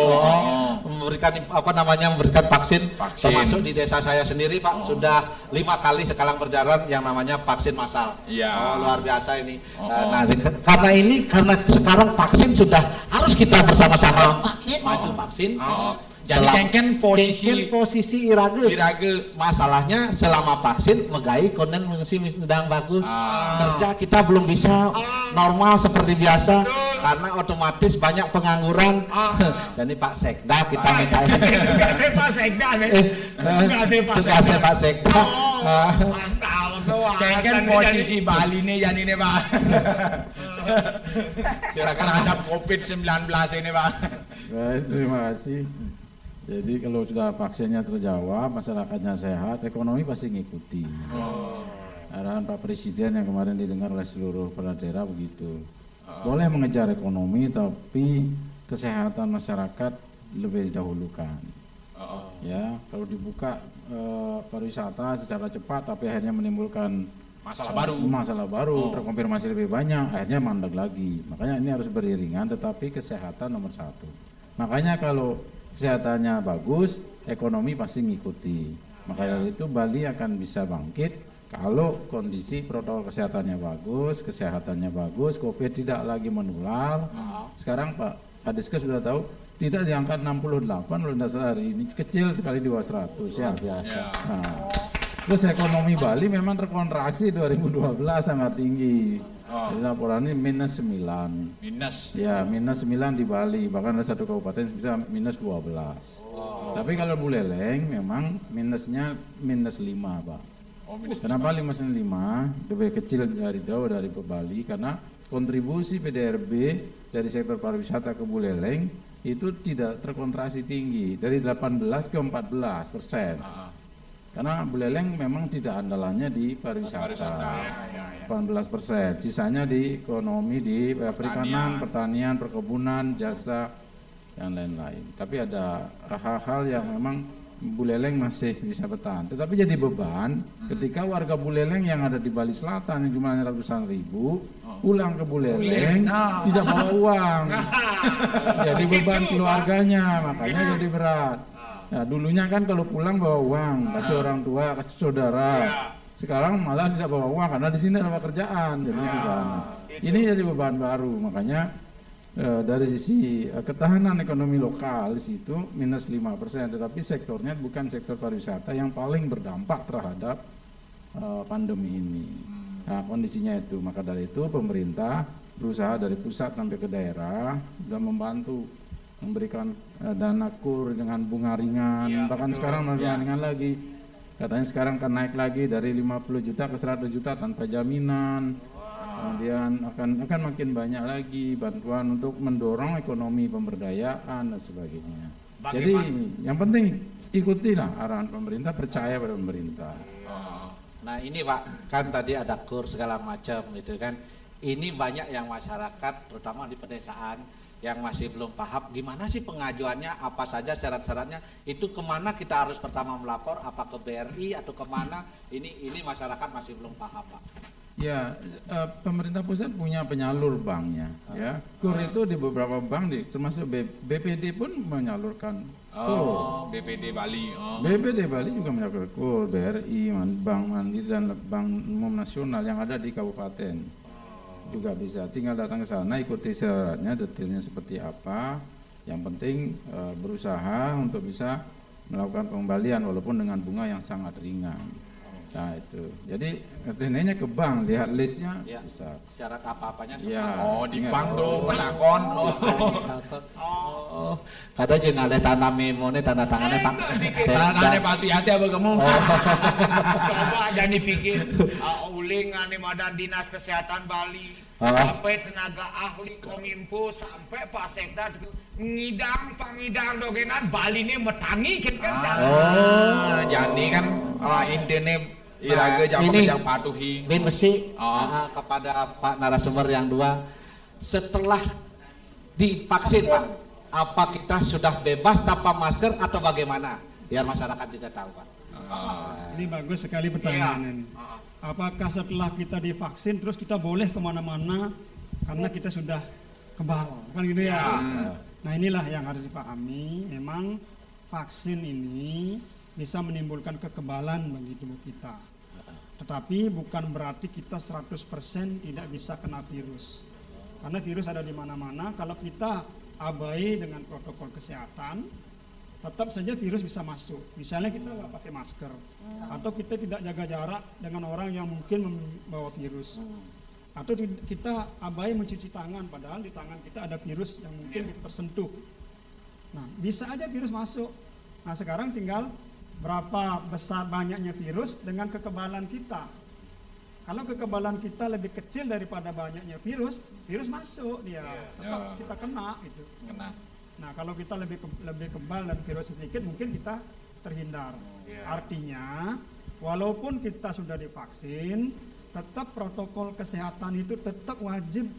memberikan vaksin. Termasuk di desa saya sendiri Pak, sudah 5 kali sekarang berjalan yang namanya vaksin massal. Iya. Luar biasa ini. Nah, karena sekarang vaksin sudah harus kita bersama-sama maju vaksin. Jadi kan posisi irage. Masalahnya selama vaksin megai konen mengisi sedang bagus. Kerja kita belum bisa normal seperti biasa karena otomatis banyak pengangguran. Jadi Pak Sekda kita minta Pak Sekda nih. tugasnya Pak Sekda. Kan posisi Bali nih jadi nih Pak. Silakan hadap COVID-19 ini Pak. Baik, terima kasih. Jadi kalau sudah vaksinnya terjawab, masyarakatnya sehat, ekonomi pasti ngikuti. Arahan Pak Presiden yang kemarin didengar oleh seluruh kepala daerah begitu. Boleh mengejar ekonomi, tapi kesehatan masyarakat lebih didahulukan. Ya, kalau dibuka pariwisata secara cepat, tapi akhirnya menimbulkan masalah baru, terkonfirmasi lebih banyak, akhirnya mandek lagi. Makanya ini harus beriringan, tetapi kesehatan nomor satu. Makanya kalau kesehatannya bagus, ekonomi pasti ngikuti. Makanya itu Bali akan bisa bangkit kalau kondisi protokol kesehatannya bagus, kesehatannya bagus, COVID tidak lagi menular. Sekarang Pak Kadiskes sudah tahu, tidak di angka 68 loh hari ini, kecil sekali di bawah 100 ya. Biasa. Nah, terus ekonomi Bali memang terkontraksi 2012 sangat tinggi. Jadi laporannya minus 9. Ya, minus 9 di Bali, bahkan ada satu kabupaten bisa minus 12. Tapi kalau Buleleng memang minusnya minus 5, Pak. Kenapa minus 5? Lebih kecil dari jauh dari Bali karena kontribusi PDRB dari sektor pariwisata ke Buleleng itu tidak terkontraksi tinggi dari 18 ke 14%. Karena Buleleng memang tidak andalannya di pariwisata, 18%. Sisanya di ekonomi, di perikanan, pertanian, perkebunan, jasa, dan lain-lain. Tapi ada hal-hal yang memang Buleleng masih bisa bertahan. Tetapi jadi beban ketika warga Buleleng yang ada di Bali Selatan yang jumlahnya ratusan ribu pulang ke Buleleng tidak bawa uang. Jadi beban keluarganya, makanya jadi berat. Nah, dulunya kan kalau pulang bawa uang, kasih orang tua, kasih saudara. Sekarang malah tidak bawa uang karena di sini ada pekerjaan, jadi di sana. Ini jadi beban baru, makanya dari sisi ketahanan ekonomi lokal di situ minus 5%, tetapi sektornya bukan sektor pariwisata yang paling berdampak terhadap pandemi ini. Nah, kondisinya itu, maka dari itu pemerintah berusaha dari pusat sampai ke daerah dan membantu memberikan dana kur dengan bunga ringan, bahkan sekarang bunga ringan lagi, katanya sekarang akan naik lagi dari 50 juta ke 100 juta tanpa jaminan. Kemudian akan makin banyak lagi bantuan untuk mendorong ekonomi pemberdayaan dan sebagainya. Jadi yang penting ikutilah arahan pemerintah, percaya pada pemerintah. Nah ini Pak, kan tadi ada kur segala macam gitu kan. Ini banyak yang masyarakat terutama di pedesaan yang masih belum paham gimana sih pengajuannya, apa saja syarat-syaratnya, itu kemana kita harus pertama melapor, apa ke BRI atau kemana, ini masyarakat masih belum paham Pak. Ya, pemerintah pusat punya penyalur banknya, ya. KUR itu di beberapa bank, termasuk BPD pun menyalurkan KUR. BPD Bali. BPD Bali juga menyalurkan KUR, BRI, Bank Mandiri dan Bank Umum Nasional yang ada di kabupaten juga bisa. Tinggal datang ke sana, ikuti syaratnya, detailnya seperti apa. Yang penting berusaha untuk bisa melakukan pengembalian walaupun dengan bunga yang sangat ringan. Nah itu, jadi nanya ke bank, lihat listnya Ya, bisa. syarat apa-apanya Ya, semua. Di bank dong, penakon. Kadang jeung ada tanda memone, tanda tangannya tak. Tangannya pasti ya apa kamu? Coba jangan dipikir uling ane madan dinas kesehatan Bali, sampai tenaga ahli kominfo, sampai Pak Sekda pangidang dogenan Bali ini metangi kan. Jadi kan intinya iraga jam patuhi. Bin mesti kepada Pak narasumber yang dua, setelah divaksin Pak, apa kita sudah bebas tanpa masker atau bagaimana? Biar masyarakat juga tahu Pak. Ini bagus sekali pertanyaannya ini. Apakah setelah kita divaksin terus kita boleh kemana-mana karena kita sudah kebal, kan gitu ya? Nah inilah yang harus dipahami. Memang vaksin ini bisa menimbulkan kekebalan bagi tubuh kita. Tetapi bukan berarti kita 100% tidak bisa kena virus. Karena virus ada di mana-mana. Kalau kita abai dengan protokol kesehatan, tetap saja virus bisa masuk. Misalnya kita nggak pakai masker, atau kita tidak jaga jarak dengan orang yang mungkin membawa virus, atau kita abai mencuci tangan, padahal di tangan kita ada virus yang mungkin tersentuh. Nah, bisa aja virus masuk. Nah, sekarang tinggal berapa besar banyaknya virus dengan kekebalan kita. Kalau kekebalan kita lebih kecil daripada banyaknya virus, virus masuk dia, tetap kita kena gitu. Nah, kalau kita lebih kebal dan virus sedikit, mungkin kita terhindar. Artinya, walaupun kita sudah divaksin, tetap protokol kesehatan itu tetap wajib.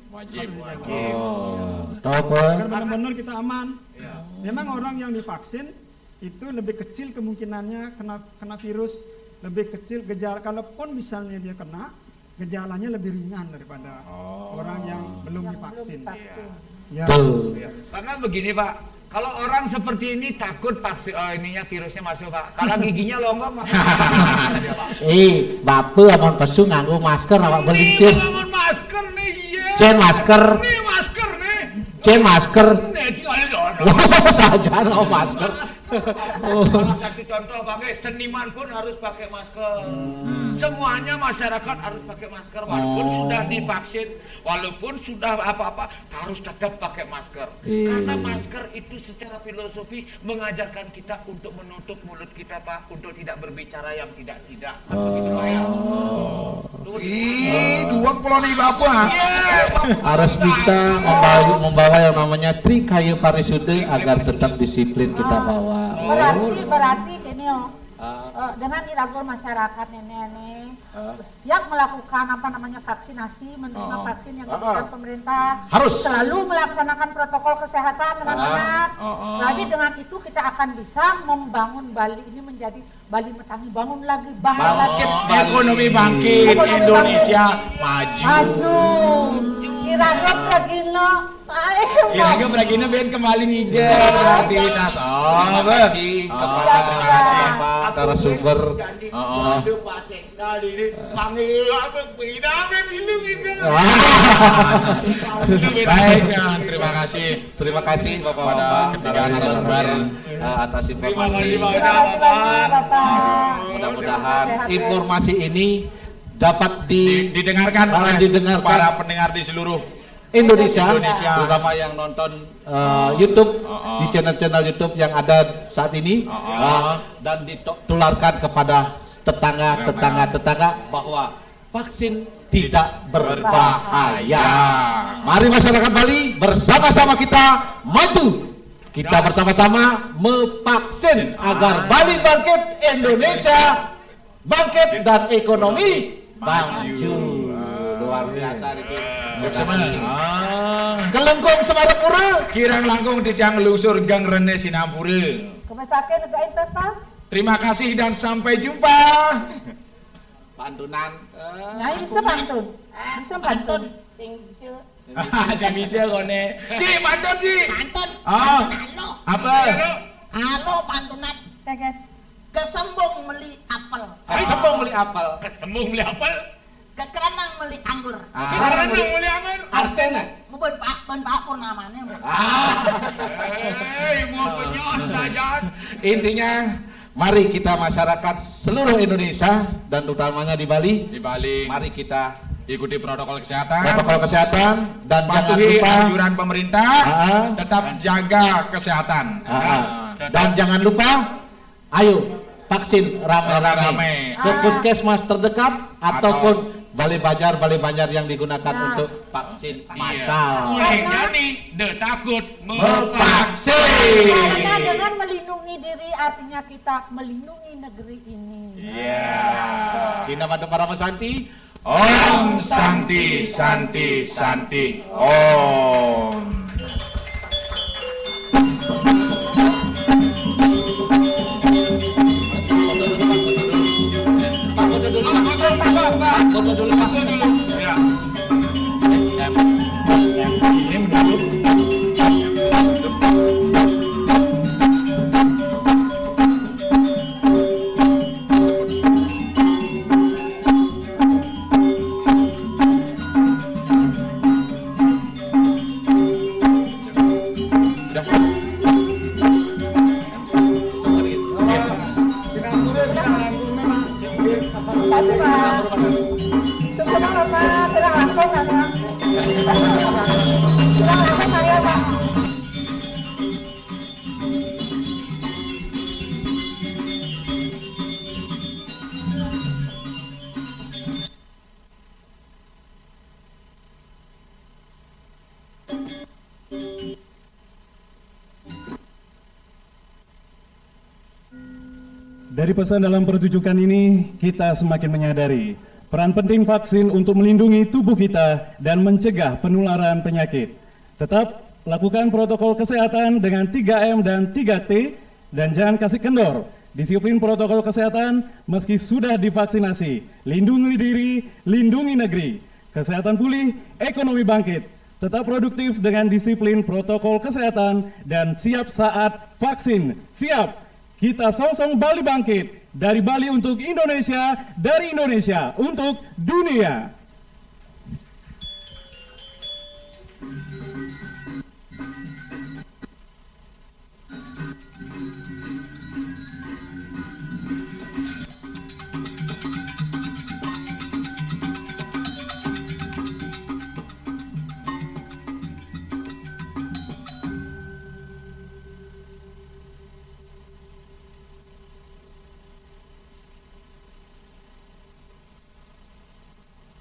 Agar benar-benar kita aman. Memang orang yang divaksin itu lebih kecil kemungkinannya kena virus, lebih kecil gejala. Kalaupun misalnya dia kena, gejalanya lebih ringan daripada orang yang belum divaksin. Ya. Karena begini Pak, kalau orang seperti ini takut vaksin, ininya virusnya masuk Pak. Kalau giginya longgar mah. Bapak amun pesu nganggo masker awak belingsir. Ngomong masker nih, iya. Cen masker. Nih masker nih. Cen masker. Nih tinggal dono. Saja no masker. Salah satu contoh pakai seniman pun harus pakai masker. Semuanya masyarakat harus pakai masker walaupun sudah divaksin, walaupun sudah apa-apa harus tetap pakai masker. Karena masker itu secara filosofi mengajarkan kita untuk menutup mulut kita Pak, untuk tidak berbicara yang tidak-tidak. Dua koloni bapak. Harus bisa membawa yang namanya trikayu parisude agar tetap disiplin kita bawa. Berarti gini dengan iragor masyarakat ini siap melakukan vaksinasi, menerima vaksin yang diberikan pemerintah, harus selalu melaksanakan protokol kesehatan dengan benar. Jadi dengan itu kita akan bisa membangun Bali ini menjadi Bali Metangi, bangun lagi, Bangkit, ekonomi bangkit, Indonesia maju. Iragor Pragino, Iragor Pragino ben kembali nih beraktivitas. Terima kasih kepada Bapak narasumber. Baik, terima kasih. Terima kasih Bapak-bapak ketiga narasumber atas informasi. Terima kasih banyak Bapak. Mudah-mudahan informasi ini dapat didengarkan para pendengar di seluruh Indonesia, terutama yang nonton YouTube di channel-channel YouTube yang ada saat ini, dan ditularkan kepada tetangga bahwa vaksin tidak berbahaya. Mari masyarakat Bali bersama-sama kita maju. Kita bersama-sama memvaksin agar Bali bangkit, Indonesia bangkit, dan ekonomi maju. Luar biasa itu. Kelengkung Semarapura, Kirang langkung titiang lungsur Gang Rene Sinampura. Kemasake negain Vespa. Terima kasih dan sampai jumpa. Pantunan. Nyai bisa pantun. Bisa pantun. Si bisa kone. Si pantun si. Pantun. Halo. Apa? Halo pantunan. Kesembung meli apel. Kesembung meli apel. Kesembung meli apel. Kekerenang meli anggur. Kekerenang meli anggur. Artinya? Mau ben Pak Purnamanya. Mau penyot saja. Intinya, mari kita masyarakat seluruh Indonesia dan utamanya di Bali. Mari kita ikuti protokol kesehatan. Dan jangan lupa anjuran pemerintah. Tetap jaga kesehatan. Dan jangan lupa, ayo vaksin rame-rame ke puskesmas terdekat ataupun balai banjar yang digunakan untuk vaksin massal. Mulainya nih, takut memvaksin. Karena dengan melindungi diri artinya kita melindungi negeri ini. Cina pada para Santi. Om Santi Santi Santi Om. Foto dulu. Ya. MC Dari pesan dalam pertunjukan ini, kita semakin menyadari peran penting vaksin untuk melindungi tubuh kita dan mencegah penularan penyakit. Tetap lakukan protokol kesehatan dengan 3M dan 3T dan jangan kasih kendor disiplin protokol kesehatan meski sudah divaksinasi, lindungi diri, lindungi negeri, kesehatan pulih, ekonomi bangkit, tetap produktif dengan disiplin protokol kesehatan dan siap saat vaksin. Siap, kita song-song Bali bangkit, dari Bali untuk Indonesia, dari Indonesia untuk dunia.